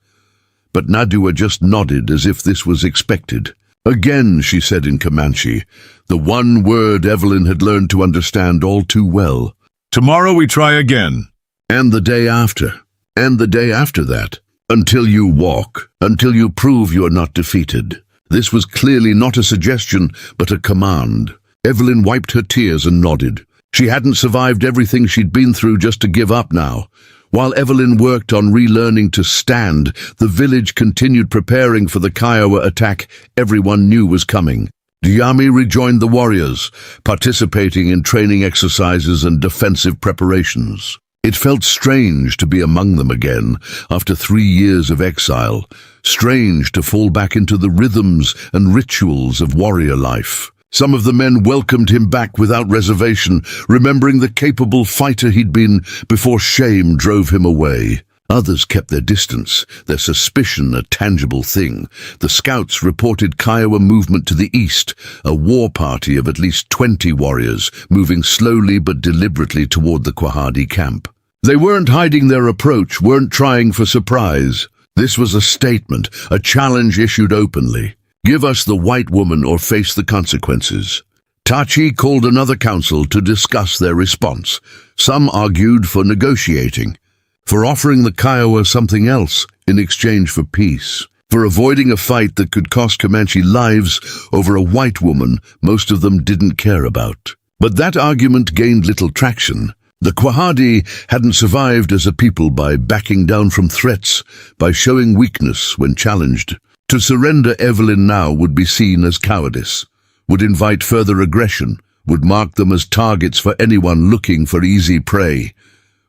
But Nadua just nodded as if this was expected. Again, she said in Comanche, the one word Evelyn had learned to understand all too well. Tomorrow we try again. And the day after. And the day after that. Until you walk. Until you prove you're not defeated. This was clearly not a suggestion, but a command. Evelyn wiped her tears and nodded. She hadn't survived everything she'd been through just to give up now. While Evelyn worked on relearning to stand, the village continued preparing for the Kiowa attack everyone knew was coming. Diami rejoined the warriors, participating in training exercises and defensive preparations. It felt strange to be among them again after 3 years of exile, strange to fall back into the rhythms and rituals of warrior life. Some of the men welcomed him back without reservation, remembering the capable fighter he'd been before shame drove him away. Others kept their distance, their suspicion a tangible thing. The scouts reported Kiowa movement to the east, a war party of at least 20 warriors, moving slowly but deliberately toward the Quahadi camp. They weren't hiding their approach, weren't trying for surprise. This was a statement, a challenge issued openly. Give us the white woman or face the consequences. Tachi called another council to discuss their response. Some argued for negotiating, for offering the Kiowa something else in exchange for peace, for avoiding a fight that could cost Comanche lives over a white woman most of them didn't care about. But that argument gained little traction. The Quahadi hadn't survived as a people by backing down from threats, by showing weakness when challenged. To surrender Evelyn now would be seen as cowardice, would invite further aggression, would mark them as targets for anyone looking for easy prey.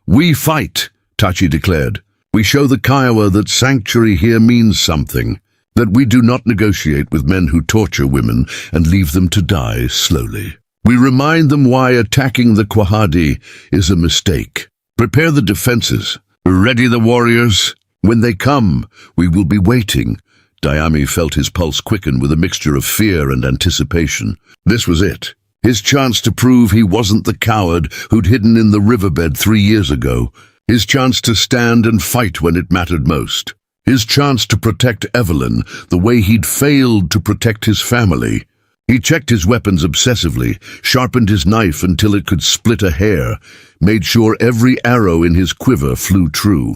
We fight, Tachi declared. We show the Kiowa that sanctuary here means something, that we do not negotiate with men who torture women and leave them to die slowly. We remind them why attacking the Quahadi is a mistake. Prepare the defenses. Ready the warriors. When they come, we will be waiting. Diami felt his pulse quicken with a mixture of fear and anticipation. This was it. His chance to prove he wasn't the coward who'd hidden in the riverbed 3 years ago. His chance to stand and fight when it mattered most. His chance to protect Evelyn the way he'd failed to protect his family. He checked his weapons obsessively, sharpened his knife until it could split a hair, made sure every arrow in his quiver flew true.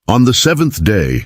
On the 7th day,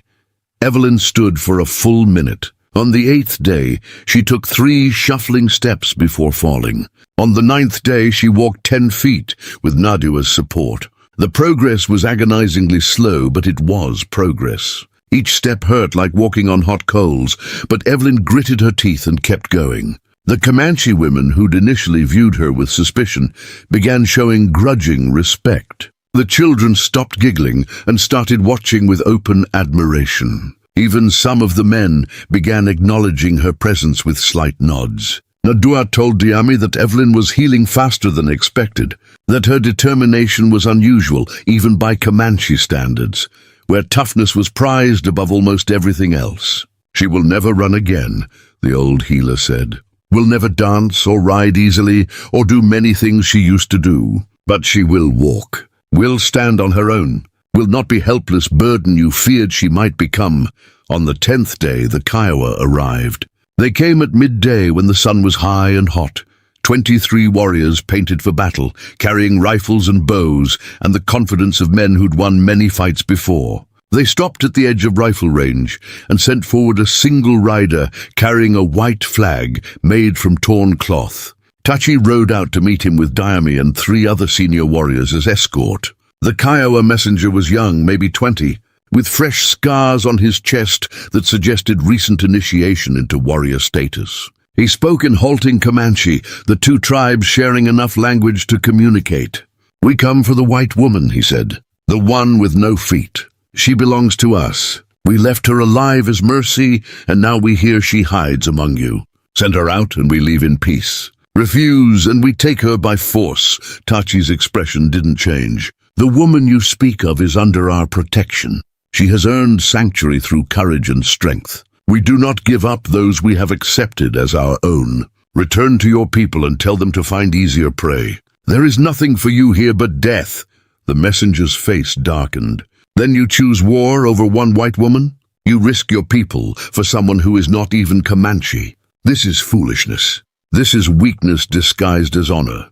Evelyn stood for a full minute. On the 8th day, she took 3 shuffling steps before falling. On the 9th day, she walked 10 feet with Nadua's support. The progress was agonizingly slow, but it was progress. Each step hurt like walking on hot coals, but Evelyn gritted her teeth and kept going. The Comanche women who'd initially viewed her with suspicion began showing grudging respect. The children stopped giggling and started watching with open admiration. Even some of the men began acknowledging her presence with slight nods. Nadua told Diami that Evelyn was healing faster than expected, that her determination was unusual, even by Comanche standards, where toughness was prized above almost everything else. She will never run again, the old healer said. Will never dance or ride easily or do many things she used to do, but she will walk, will stand on her own, will not be helpless burden you feared she might become. On the 10th day, the Kiowa arrived. They came at midday when the sun was high and hot. 23 warriors painted for battle, carrying rifles and bows and the confidence of men who'd won many fights before. They stopped at the edge of rifle range and sent forward a single rider carrying a white flag made from torn cloth. Tachi rode out to meet him with Diami and 3 other senior warriors as escort. The Kiowa messenger was young, maybe 20, with fresh scars on his chest that suggested recent initiation into warrior status. He spoke in halting Comanche, the 2 tribes sharing enough language to communicate. We come for the white woman, he said, the one with no feet. She belongs to us. We left her alive as mercy, and now we hear she hides among you. Send her out and we leave in peace. Refuse and we take her by force. Tachi's expression didn't change. The woman you speak of is under our protection. She has earned sanctuary through courage and strength. We do not give up those we have accepted as our own. Return to your people and tell them to find easier prey. There is nothing for you here but death. The messenger's face darkened. Then you choose war over one white woman? You risk your people for someone who is not even Comanche. This is foolishness. This is weakness disguised as honor.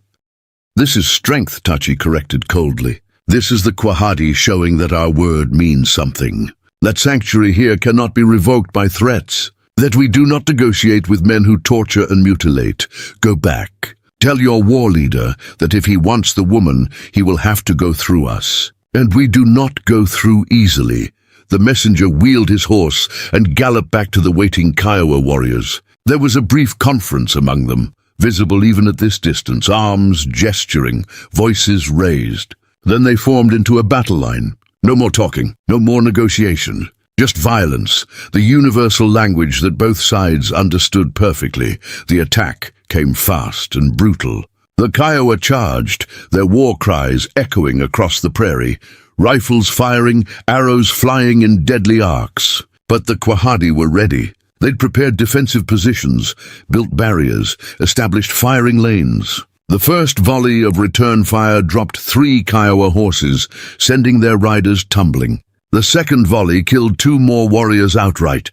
This is strength, Tachi corrected coldly. This is the Quahadi showing that our word means something. That sanctuary here cannot be revoked by threats. That we do not negotiate with men who torture and mutilate. Go back. Tell your war leader that if he wants the woman, he will have to go through us. And we do not go through easily. The messenger wheeled his horse and galloped back to the waiting Kiowa warriors. There was a brief conference among them, visible even at this distance, arms gesturing, voices raised. Then they formed into a battle line. No more talking, no more negotiation, just violence, the universal language that both sides understood perfectly. The attack came fast and brutal. The Kiowa charged, their war cries echoing across the prairie. rifles firing, arrows flying in deadly arcs. But the Quahadi were ready. They'd prepared defensive positions, built barriers, established firing lanes. The first volley of return fire dropped 3 Kiowa horses, sending their riders tumbling. The second volley killed 2 more warriors outright.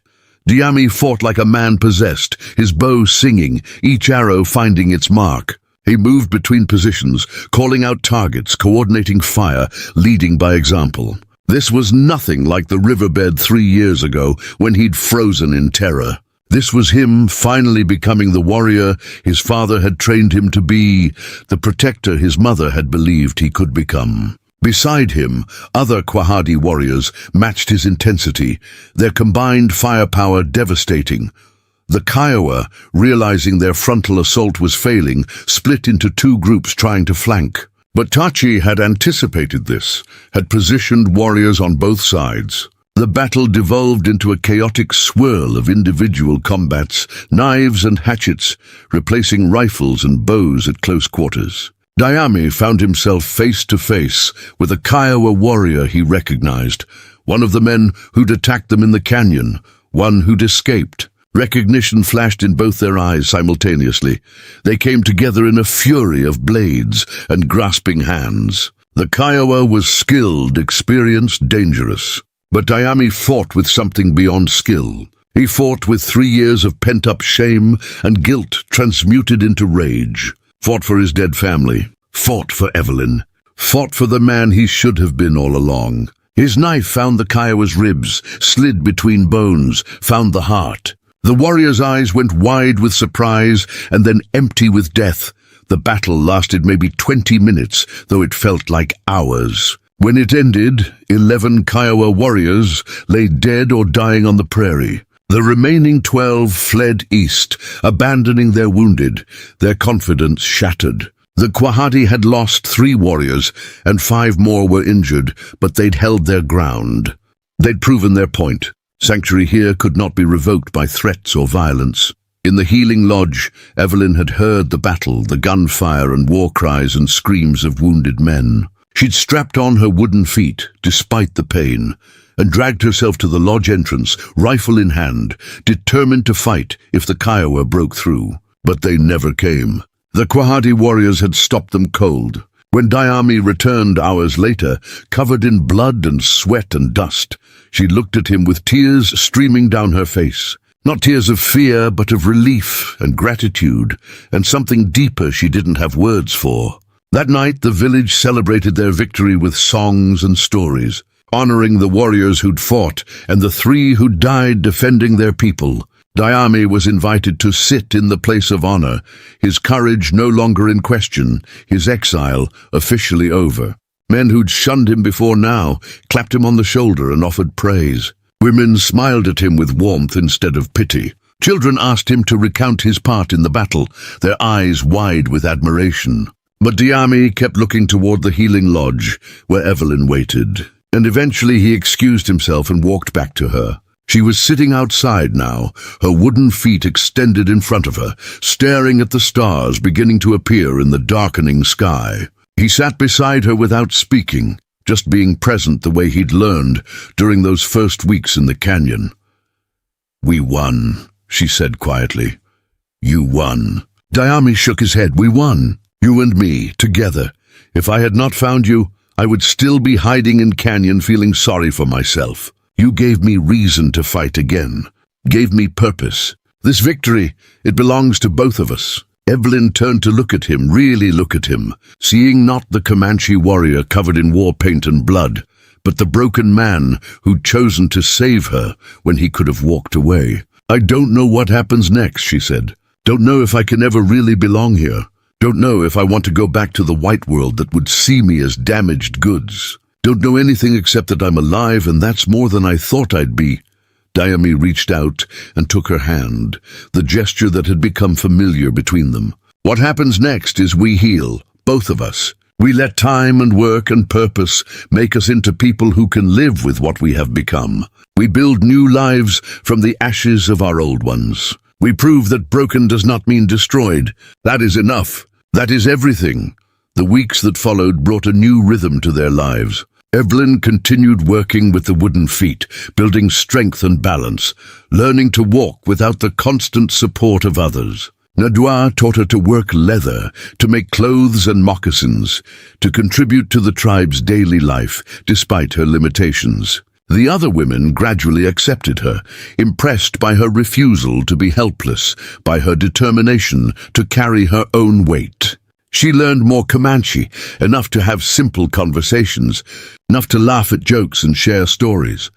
Diami fought like a man possessed, his bow singing, each arrow finding its mark. He moved between positions, calling out targets, coordinating fire, leading by example. This was nothing like the riverbed 3 years ago when he'd frozen in terror. This was him finally becoming the warrior his father had trained him to be, the protector his mother had believed he could become. Beside him, other Quahadi warriors matched his intensity, their combined firepower devastating. The Kiowa, realizing their frontal assault was failing, split into 2 groups trying to flank. But Tachi had anticipated this, had positioned warriors on both sides. The battle devolved into a chaotic swirl of individual combats, knives and hatchets, replacing rifles and bows at close quarters. Diami found himself face to face with a Kiowa warrior he recognized, one of the men who'd attacked them in the canyon, one who'd escaped. Recognition flashed in both their eyes simultaneously. They came together in a fury of blades and grasping hands. The Kiowa was skilled, experienced, dangerous. But Diami fought with something beyond skill. He fought with 3 years of pent-up shame and guilt transmuted into rage. Fought for his dead family. Fought for Evelyn. Fought for the man he should have been all along. His knife found the Kiowa's ribs, slid between bones, found the heart. The warrior's eyes went wide with surprise and then empty with death. The battle lasted maybe 20 minutes, though it felt like hours. When it ended, 11 Kiowa warriors lay dead or dying on the prairie. The remaining 12 fled east, abandoning their wounded, their confidence shattered. The Quahadi had lost 3 warriors, and 5 more were injured, but they'd held their ground. They'd proven their point. Sanctuary here could not be revoked by threats or violence. In the healing lodge, Evelyn had heard the battle, the gunfire and war cries and screams of wounded men. She'd strapped on her wooden feet, despite the pain, and dragged herself to the lodge entrance, rifle in hand, determined to fight if the Kiowa broke through. But they never came. The Quahadi warriors had stopped them cold. When Diami returned hours later, covered in blood and sweat and dust, she looked at him with tears streaming down her face. Not tears of fear, but of relief and gratitude, and something deeper she didn't have words for. That night, the village celebrated their victory with songs and stories, honoring the warriors who'd fought and the 3 who died defending their people. Diami was invited to sit in the place of honor, his courage no longer in question, his exile officially over. Men who'd shunned him before now clapped him on the shoulder and offered praise. Women smiled at him with warmth instead of pity. Children asked him to recount his part in the battle, their eyes wide with admiration. But Diami kept looking toward the healing lodge, where Evelyn waited, and eventually he excused himself and walked back to her. She was sitting outside now, her wooden feet extended in front of her, staring at the stars beginning to appear in the darkening sky. He sat beside her without speaking, just being present the way he'd learned during those first weeks in the canyon. "We won," she said quietly. "You won." Diami shook his head. "We won. You and me, together. If I had not found you, I would still be hiding in canyon feeling sorry for myself. You gave me reason to fight again, gave me purpose. This victory, it belongs to both of us." Evelyn turned to look at him, really look at him, seeing not the Comanche warrior covered in war paint and blood, but the broken man who'd chosen to save her when he could have walked away. "I don't know what happens next," she said. "Don't know if I can ever really belong here. Don't know if I want to go back to the white world that would see me as damaged goods. Don't know anything except that I'm alive, and that's more than I thought I'd be." Diami reached out and took her hand, the gesture that had become familiar between them. "What happens next is we heal, both of us. We let time and work and purpose make us into people who can live with what we have become. We build new lives from the ashes of our old ones. We prove that broken does not mean destroyed. That is enough. That is everything." The weeks that followed brought a new rhythm to their lives. Evelyn continued working with the wooden feet, building strength and balance, learning to walk without the constant support of others. Nadua taught her to work leather, to make clothes and moccasins, to contribute to the tribe's daily life, despite her limitations. The other women gradually accepted her, impressed by her refusal to be helpless, by her determination to carry her own weight. She learned more Comanche, enough to have simple conversations, enough to laugh at jokes and share stories.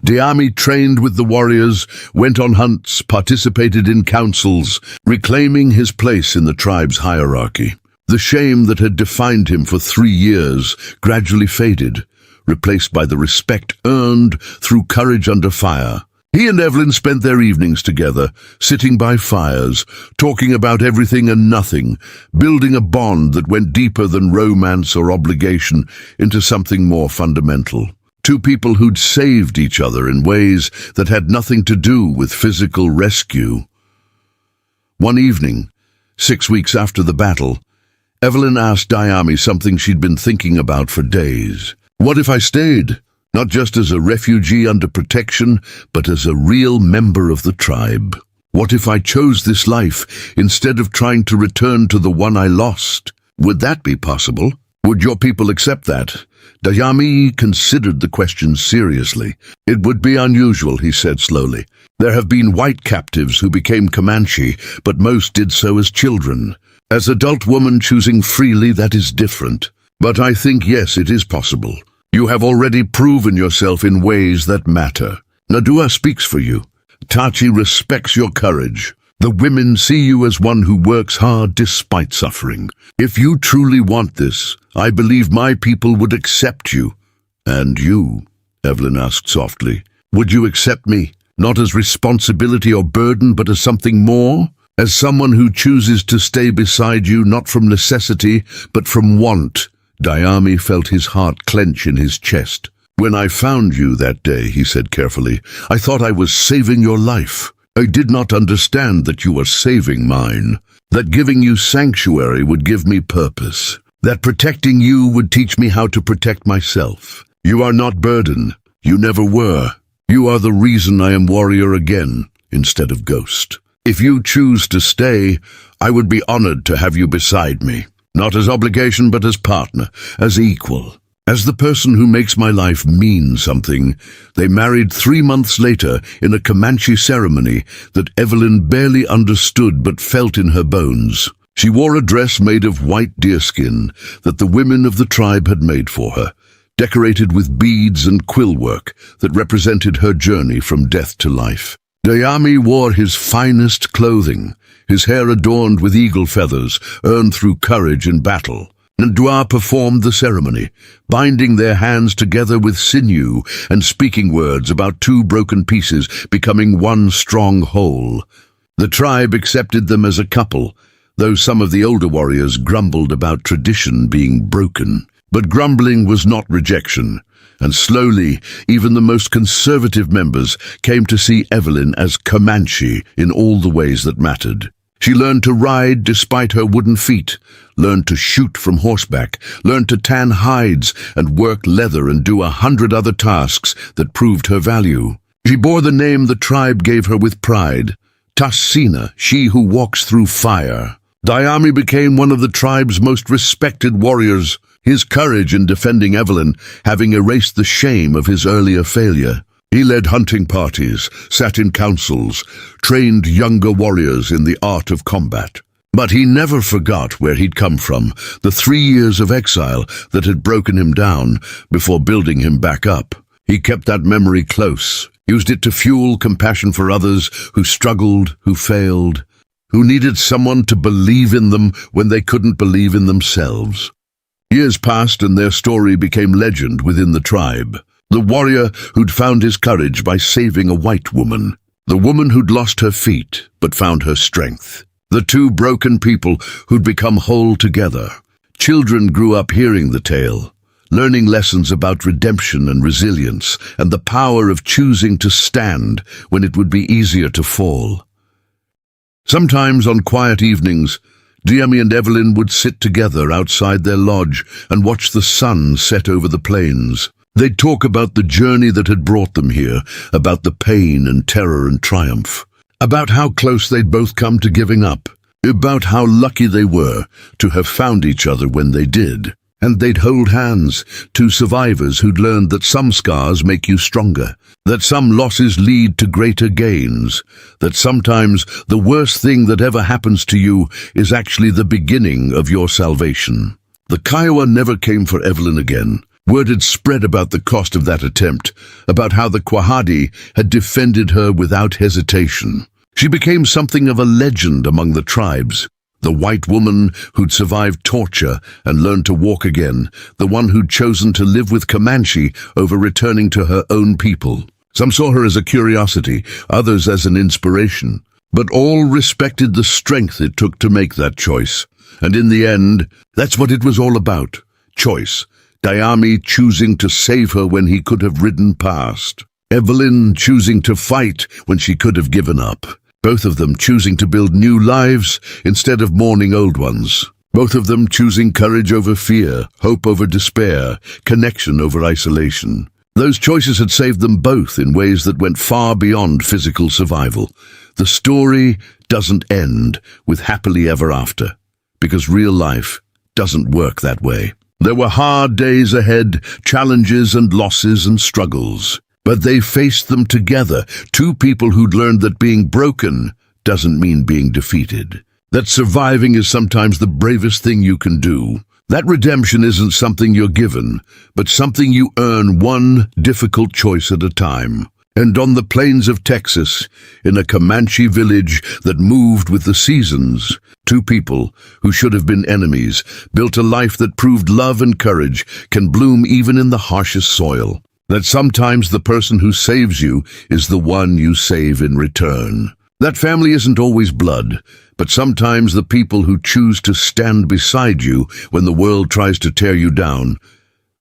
Diami trained with the warriors, went on hunts, participated in councils, reclaiming his place in the tribe's hierarchy. The shame that had defined him for 3 years gradually faded, replaced by the respect earned through courage under fire. He and Evelyn spent their evenings together, sitting by fires, talking about everything and nothing, building a bond that went deeper than romance or obligation into something more fundamental. Two people who'd saved each other in ways that had nothing to do with physical rescue. One evening, 6 weeks after the battle, Evelyn asked Diami something she'd been thinking about for days. What if I stayed? Not just as a refugee under protection, but as a real member of the tribe. What if I chose this life instead of trying to return to the one I lost? Would that be possible? Would your people accept that? Diami considered the question seriously. It would be unusual, he said slowly. There have been white captives who became Comanche, but most did so as children. As adult women choosing freely, that is different. But I think, yes, it is possible. You have already proven yourself in ways that matter. Nadua speaks for you. Tachi respects your courage. The women see you as one who works hard despite suffering. If you truly want this, I believe my people would accept you. And you, Evelyn asked softly, would you accept me, not as responsibility or burden, but as something more? As someone who chooses to stay beside you, not from necessity, but from want. Diami felt his heart clench in his chest. When I found you that day, he said carefully, I thought I was saving your life. I did not understand that you were saving mine, that giving you sanctuary would give me purpose, that protecting you would teach me how to protect myself. You are not burden. You never were. You are the reason I am warrior again, instead of ghost. If you choose to stay, I would be honored to have you beside me. Not as obligation, but as partner, as equal, as the person who makes my life mean something. They married 3 months later in a Comanche ceremony that Evelyn barely understood but felt in her bones. She wore a dress made of white deerskin that the women of the tribe had made for her, decorated with beads and quill work that represented her journey from death to life. Diami wore his finest clothing, his hair adorned with eagle feathers earned through courage in battle. Nadua performed the ceremony, binding their hands together with sinew and speaking words about 2 broken pieces becoming one strong whole. The tribe accepted them as a couple, though some of the older warriors grumbled about tradition being broken. But grumbling was not rejection, and slowly even the most conservative members came to see Evelyn as Comanche in all the ways that mattered. She learned to ride despite her wooden feet, learned to shoot from horseback, learned to tan hides and work leather and do 100 other tasks that proved her value. She bore the name the tribe gave her with pride, Tassina, she who walks through fire. Diami became one of the tribe's most respected warriors, his courage in defending Evelyn having erased the shame of his earlier failure. He led hunting parties, sat in councils, trained younger warriors in the art of combat. But he never forgot where he'd come from, the 3 years of exile that had broken him down before building him back up. He kept that memory close, used it to fuel compassion for others who struggled, who failed, who needed someone to believe in them when they couldn't believe in themselves. Years passed and their story became legend within the tribe. The warrior who'd found his courage by saving a white woman. The woman who'd lost her feet but found her strength. The 2 broken people who'd become whole together. Children grew up hearing the tale, learning lessons about redemption and resilience and the power of choosing to stand when it would be easier to fall. Sometimes on quiet evenings, Diami and Evelyn would sit together outside their lodge and watch the sun set over the plains. They'd talk about the journey that had brought them here, about the pain and terror and triumph, about how close they'd both come to giving up, about how lucky they were to have found each other when they did. And they'd hold hands, two survivors who'd learned that some scars make you stronger, that some losses lead to greater gains, that sometimes the worst thing that ever happens to you is actually the beginning of your salvation. The Kiowa never came for Evelyn again. Word had spread about the cost of that attempt, about how the Quahadi had defended her without hesitation. She became something of a legend among the tribes. The white woman who'd survived torture and learned to walk again, the one who'd chosen to live with Comanche over returning to her own people. Some saw her as a curiosity, others as an inspiration, but all respected the strength it took to make that choice. And in the end, that's what it was all about, choice. Diami choosing to save her when he could have ridden past. Evelyn choosing to fight when she could have given up. Both of them choosing to build new lives instead of mourning old ones. Both of them choosing courage over fear, hope over despair, connection over isolation. Those choices had saved them both in ways that went far beyond physical survival. The story doesn't end with happily ever after, because real life doesn't work that way. There were hard days ahead, challenges and losses and struggles. But they faced them together, two people who'd learned that being broken doesn't mean being defeated. That surviving is sometimes the bravest thing you can do. That redemption isn't something you're given, but something you earn one difficult choice at a time. And on the plains of Texas, in a Comanche village that moved with the seasons, two people who should have been enemies built a life that proved love and courage can bloom even in the harshest soil. That sometimes the person who saves you is the one you save in return. That family isn't always blood, but sometimes the people who choose to stand beside you when the world tries to tear you down.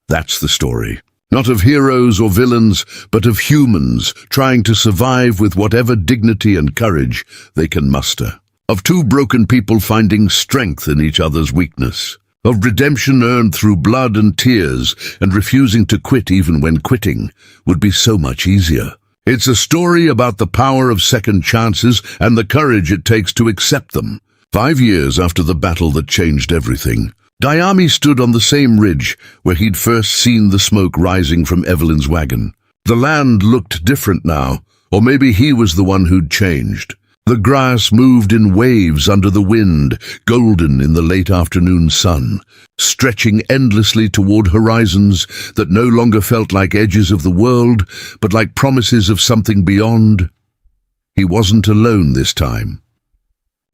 That's the story. Not of heroes or villains, but of humans trying to survive with whatever dignity and courage they can muster. Of two broken people finding strength in each other's weakness. Of redemption earned through blood and tears, and refusing to quit even when quitting would be so much easier. It's a story about the power of second chances and the courage it takes to accept them. 5 years after the battle that changed everything, Diami stood on the same ridge where he'd first seen the smoke rising from Evelyn's wagon. The land looked different now, or maybe he was the one who'd changed. The grass moved in waves under the wind, golden in the late afternoon sun, stretching endlessly toward horizons that no longer felt like edges of the world, but like promises of something beyond. He wasn't alone this time.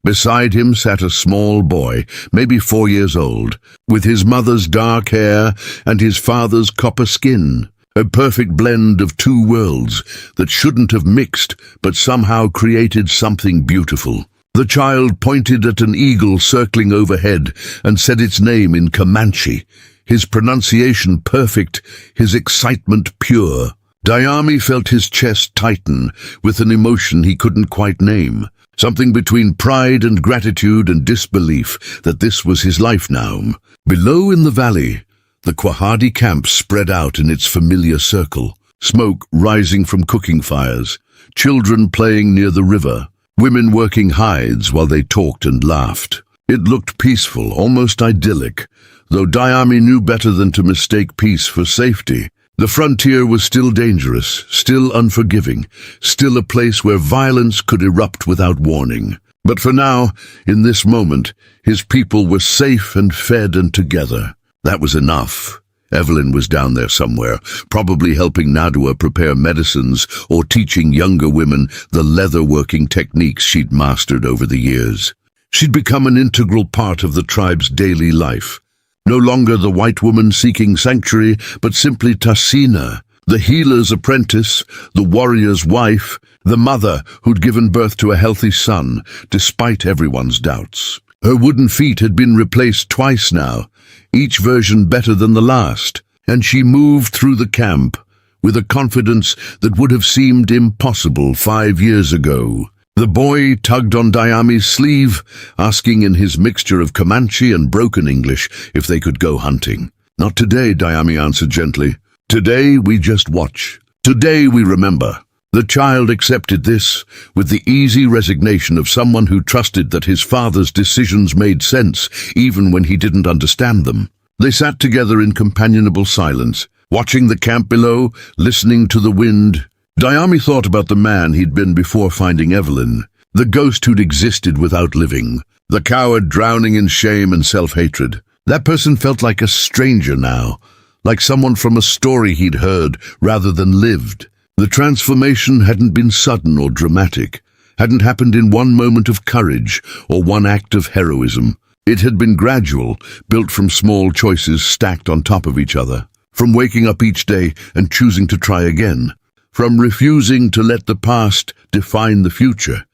Beside him sat a small boy, maybe 4 years old, with his mother's dark hair and his father's copper skin. A perfect blend of two worlds that shouldn't have mixed, but somehow created something beautiful. The child pointed at an eagle circling overhead and said its name in Comanche, his pronunciation perfect, his excitement pure. Diami felt his chest tighten with an emotion he couldn't quite name, something between pride and gratitude and disbelief that this was his life now. Below in the valley, the Quahadi camp spread out in its familiar circle, smoke rising from cooking fires, children playing near the river, women working hides while they talked and laughed. It looked peaceful, almost idyllic, though Diami knew better than to mistake peace for safety. The frontier was still dangerous, still unforgiving, still a place where violence could erupt without warning. But for now, in this moment, his people were safe and fed and together. That was enough. Evelyn was down there somewhere, probably helping Nadua prepare medicines or teaching younger women the leather-working techniques she'd mastered over the years. She'd become an integral part of the tribe's daily life. No longer the white woman seeking sanctuary, but simply Tassina, the healer's apprentice, the warrior's wife, the mother who'd given birth to a healthy son, despite everyone's doubts. Her wooden feet had been replaced twice now, each version better than the last, and she moved through the camp with a confidence that would have seemed impossible 5 years ago. The boy tugged on Diami's sleeve, asking in his mixture of Comanche and broken English if they could go hunting. "Not today," Diami answered gently. "Today we just watch. Today we remember." The child accepted this with the easy resignation of someone who trusted that his father's decisions made sense even when he didn't understand them. They sat together in companionable silence, watching the camp below, listening to the wind. Diami thought about the man he'd been before finding Evelyn, the ghost who'd existed without living, the coward drowning in shame and self-hatred. That person felt like a stranger now, like someone from a story he'd heard rather than lived. The transformation hadn't been sudden or dramatic, hadn't happened in one moment of courage or one act of heroism. It had been gradual, built from small choices stacked on top of each other, from waking up each day and choosing to try again, from refusing to let the past define the future.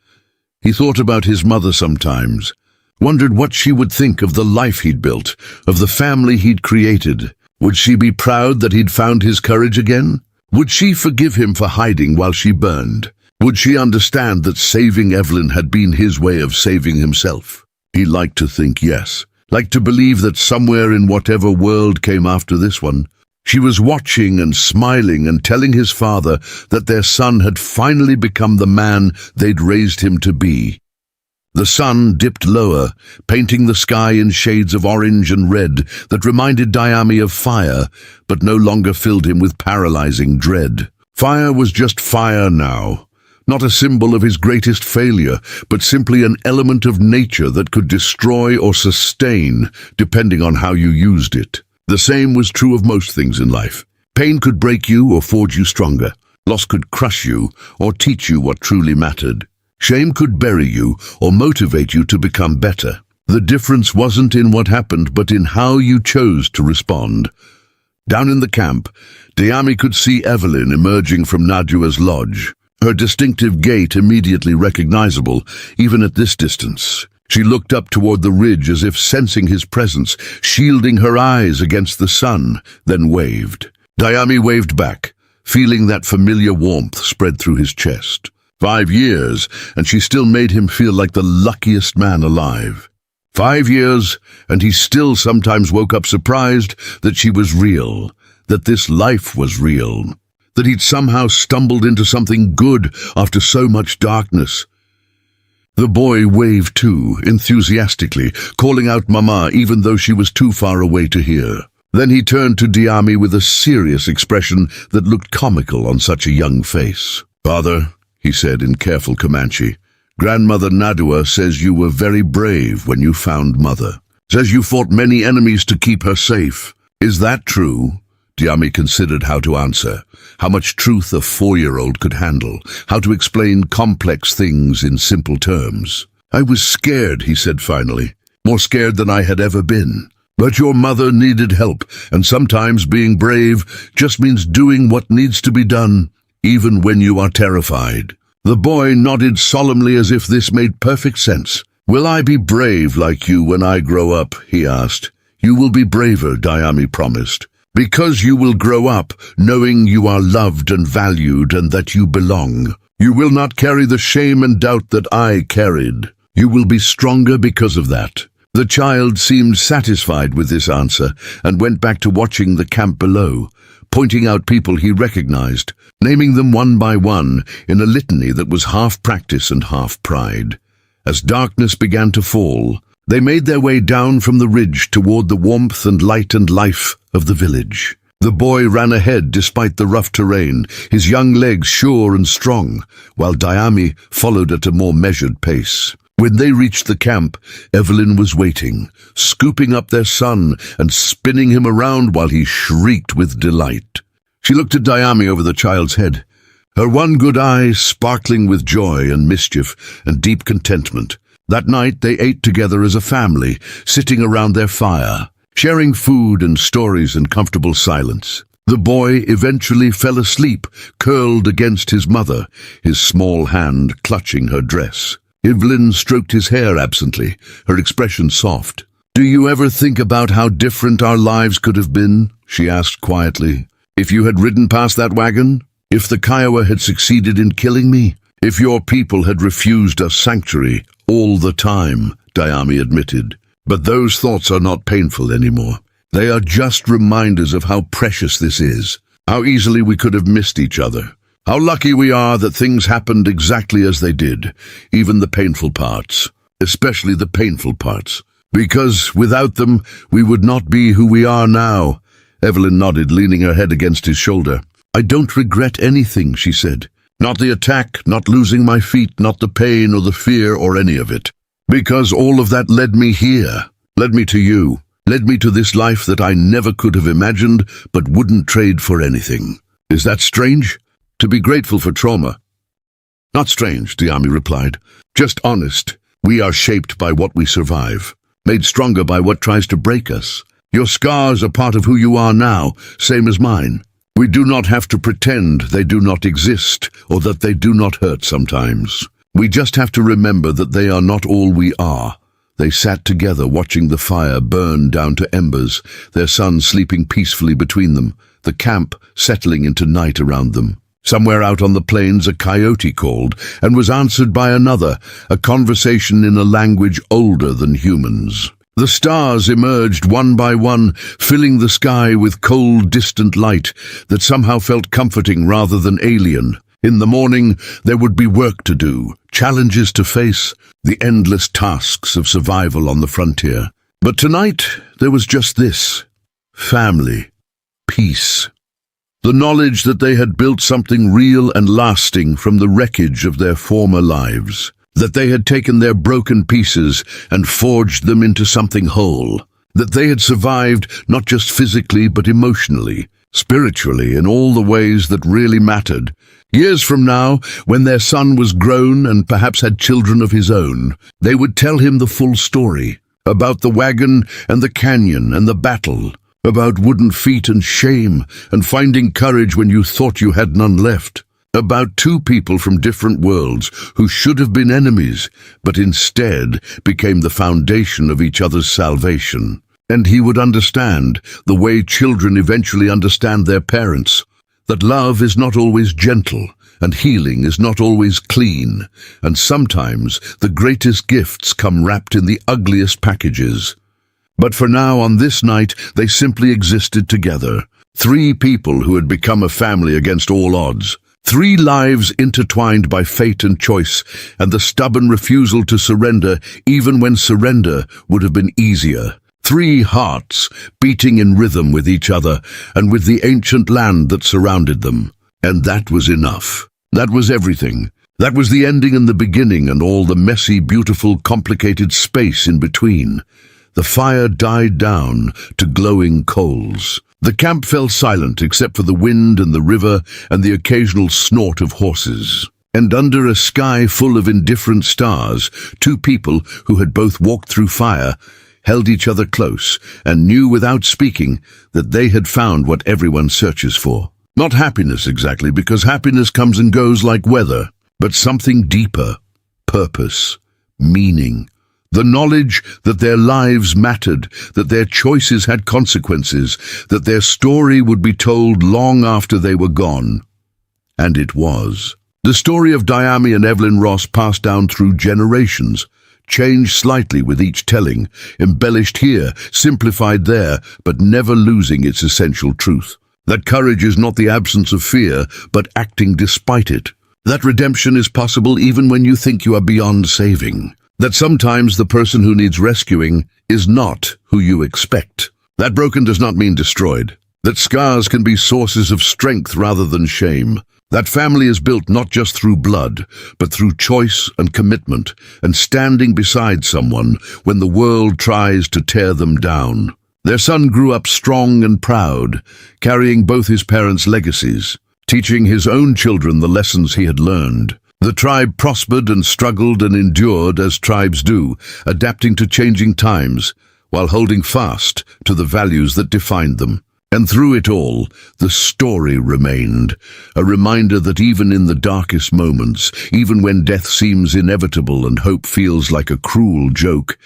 He thought about his mother sometimes, wondered what she would think of the life he'd built, of the family he'd created. Would she be proud that he'd found his courage again? Would she forgive him for hiding while she burned? Would she understand that saving Evelyn had been his way of saving himself? He liked to think yes, liked to believe that somewhere in whatever world came after this one, she was watching and smiling and telling his father that their son had finally become the man they'd raised him to be. The sun dipped lower, painting the sky in shades of orange and red that reminded Diami of fire, but no longer filled him with paralyzing dread. Fire was just fire now, not a symbol of his greatest failure, but simply an element of nature that could destroy or sustain, depending on how you used it. The same was true of most things in life. Pain could break you or forge you stronger. Loss could crush you or teach you what truly mattered. Shame could bury you or motivate you to become better. The difference wasn't in what happened, but in how you chose to respond. Down in the camp, Diami could see Evelyn emerging from Nadua's lodge, her distinctive gait immediately recognizable, even at this distance. She looked up toward the ridge as if sensing his presence, shielding her eyes against the sun, then waved. Diami waved back, feeling that familiar warmth spread through his chest. 5 years, and she still made him feel like the luckiest man alive. 5 years, and he still sometimes woke up surprised that she was real, that this life was real, that he'd somehow stumbled into something good after so much darkness. The boy waved too, enthusiastically, calling out Mama even though she was too far away to hear. Then he turned to Diami with a serious expression that looked comical on such a young face. "Father," he said in careful Comanche, "Grandmother Nadua says you were very brave when you found Mother. Says you fought many enemies to keep her safe. Is that true?" Diami considered how to answer, how much truth a 4-year-old could handle, how to explain complex things in simple terms. "I was scared," he said finally, "more scared than I had ever been. But your mother needed help, and sometimes being brave just means doing what needs to be done, even when you are terrified." The boy nodded solemnly as if this made perfect sense. "Will I be brave like you when I grow up?" he asked. "You will be braver," Diami promised. "Because you will grow up knowing you are loved and valued and that you belong. You will not carry the shame and doubt that I carried. You will be stronger because of that." The child seemed satisfied with this answer and went back to watching the camp below, pointing out people he recognized, naming them one by one in a litany that was half practice and half pride. As darkness began to fall, they made their way down from the ridge toward the warmth and light and life of the village. The boy ran ahead despite the rough terrain, his young legs sure and strong, while Diami followed at a more measured pace. When they reached the camp, Evelyn was waiting, scooping up their son and spinning him around while he shrieked with delight. She looked at Diami over the child's head, her one good eye sparkling with joy and mischief and deep contentment. That night they ate together as a family, sitting around their fire, sharing food and stories in comfortable silence. The boy eventually fell asleep, curled against his mother, his small hand clutching her dress. Evelyn stroked his hair absently, her expression soft. "Do you ever think about how different our lives could have been?" she asked quietly. "If you had ridden past that wagon? If the Kiowa had succeeded in killing me? If your people had refused us sanctuary all the time, Dayami admitted. But those thoughts are not painful anymore. They are just reminders of how precious this is, how easily we could have missed each other, how lucky we are that things happened exactly as they did, even the painful parts, especially the painful parts. Because without them, we would not be who we are now. Evelyn nodded, leaning her head against his shoulder. I don't regret anything, she said. Not the attack, not losing my feet, not the pain or the fear or any of it. Because all of that led me here, led me to you, led me to this life that I never could have imagined but wouldn't trade for anything. Is that strange? To be grateful for trauma? Not strange, Dayami replied. Just honest. We are shaped by what we survive, made stronger by what tries to break us. Your scars are part of who you are now, same as mine. We do not have to pretend they do not exist or that they do not hurt sometimes. We just have to remember that they are not all we are. They sat together watching the fire burn down to embers, their son sleeping peacefully between them, the camp settling into night around them. Somewhere out on the plains a coyote called and was answered by another, a conversation in a language older than humans. The stars emerged one by one, filling the sky with cold, distant light that somehow felt comforting rather than alien. In the morning, there would be work to do, challenges to face, the endless tasks of survival on the frontier. But tonight, there was just this: family, peace. The knowledge that they had built something real and lasting from the wreckage of their former lives. That they had taken their broken pieces and forged them into something whole. That they had survived not just physically but emotionally, spiritually, in all the ways that really mattered. Years from now, when their son was grown and perhaps had children of his own, they would tell him the full story, about the wagon and the canyon and the battle, about wooden feet and shame and finding courage when you thought you had none left, about two people from different worlds who should have been enemies, but instead became the foundation of each other's salvation. And he would understand, the way children eventually understand their parents, that love is not always gentle, and healing is not always clean, and sometimes the greatest gifts come wrapped in the ugliest packages. But for now, on this night, they simply existed together. Three people who had become a family against all odds. 3 lives intertwined by fate and choice, and the stubborn refusal to surrender, even when surrender would have been easier. 3 hearts beating in rhythm with each other and with the ancient land that surrounded them. And that was enough. That was everything. That was the ending and the beginning and all the messy, beautiful, complicated space in between. The fire died down to glowing coals. The camp fell silent except for the wind and the river and the occasional snort of horses. And under a sky full of indifferent stars, 2 people who had both walked through fire held each other close and knew without speaking that they had found what everyone searches for. Not happiness exactly, because happiness comes and goes like weather, but something deeper: purpose, meaning. The knowledge that their lives mattered, that their choices had consequences, that their story would be told long after they were gone. And it was. The story of Dayami and Evelyn Ross passed down through generations, changed slightly with each telling, embellished here, simplified there, but never losing its essential truth. That courage is not the absence of fear, but acting despite it. That redemption is possible even when you think you are beyond saving. That sometimes the person who needs rescuing is not who you expect. That broken does not mean destroyed. That scars can be sources of strength rather than shame. That family is built not just through blood, but through choice and commitment, and standing beside someone when the world tries to tear them down. Their son grew up strong and proud, carrying both his parents' legacies, teaching his own children the lessons he had learned. The tribe prospered and struggled and endured as tribes do, adapting to changing times, while holding fast to the values that defined them. And through it all, the story remained, a reminder that even in the darkest moments, even when death seems inevitable and hope feels like a cruel joke,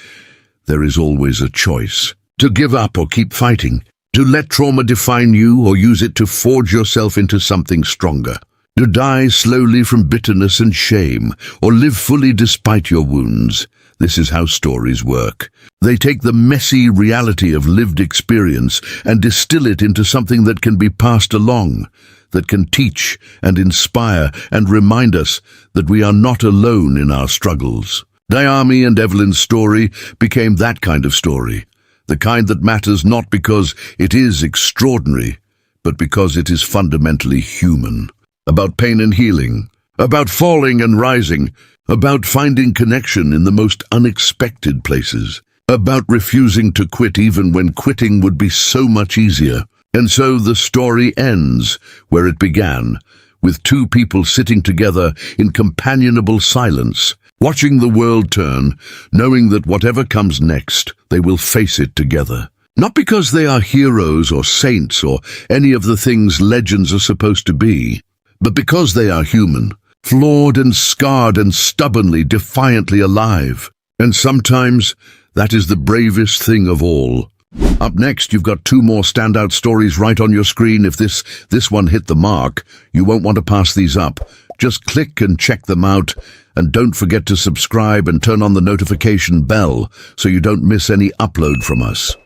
there is always a choice: to give up or keep fighting, to let trauma define you or use it to forge yourself into something stronger. To die slowly from bitterness and shame, or live fully despite your wounds. This is how stories work. They take the messy reality of lived experience and distill it into something that can be passed along, that can teach and inspire and remind us that we are not alone in our struggles. Naomi and Evelyn's story became that kind of story, the kind that matters not because it is extraordinary, but because it is fundamentally human. About pain and healing, about falling and rising, about finding connection in the most unexpected places, about refusing to quit even when quitting would be so much easier. And so the story ends where it began, with two people sitting together in companionable silence, watching the world turn, knowing that whatever comes next, they will face it together. Not because they are heroes or saints or any of the things legends are supposed to be, but because they are human, flawed and scarred and stubbornly, defiantly alive. And sometimes that is the bravest thing of all. Up next, you've got two more standout stories right on your screen. If this one hit the mark, you won't want to pass these up. Just click and check them out, and don't forget to subscribe and turn on the notification bell so you don't miss any upload from us.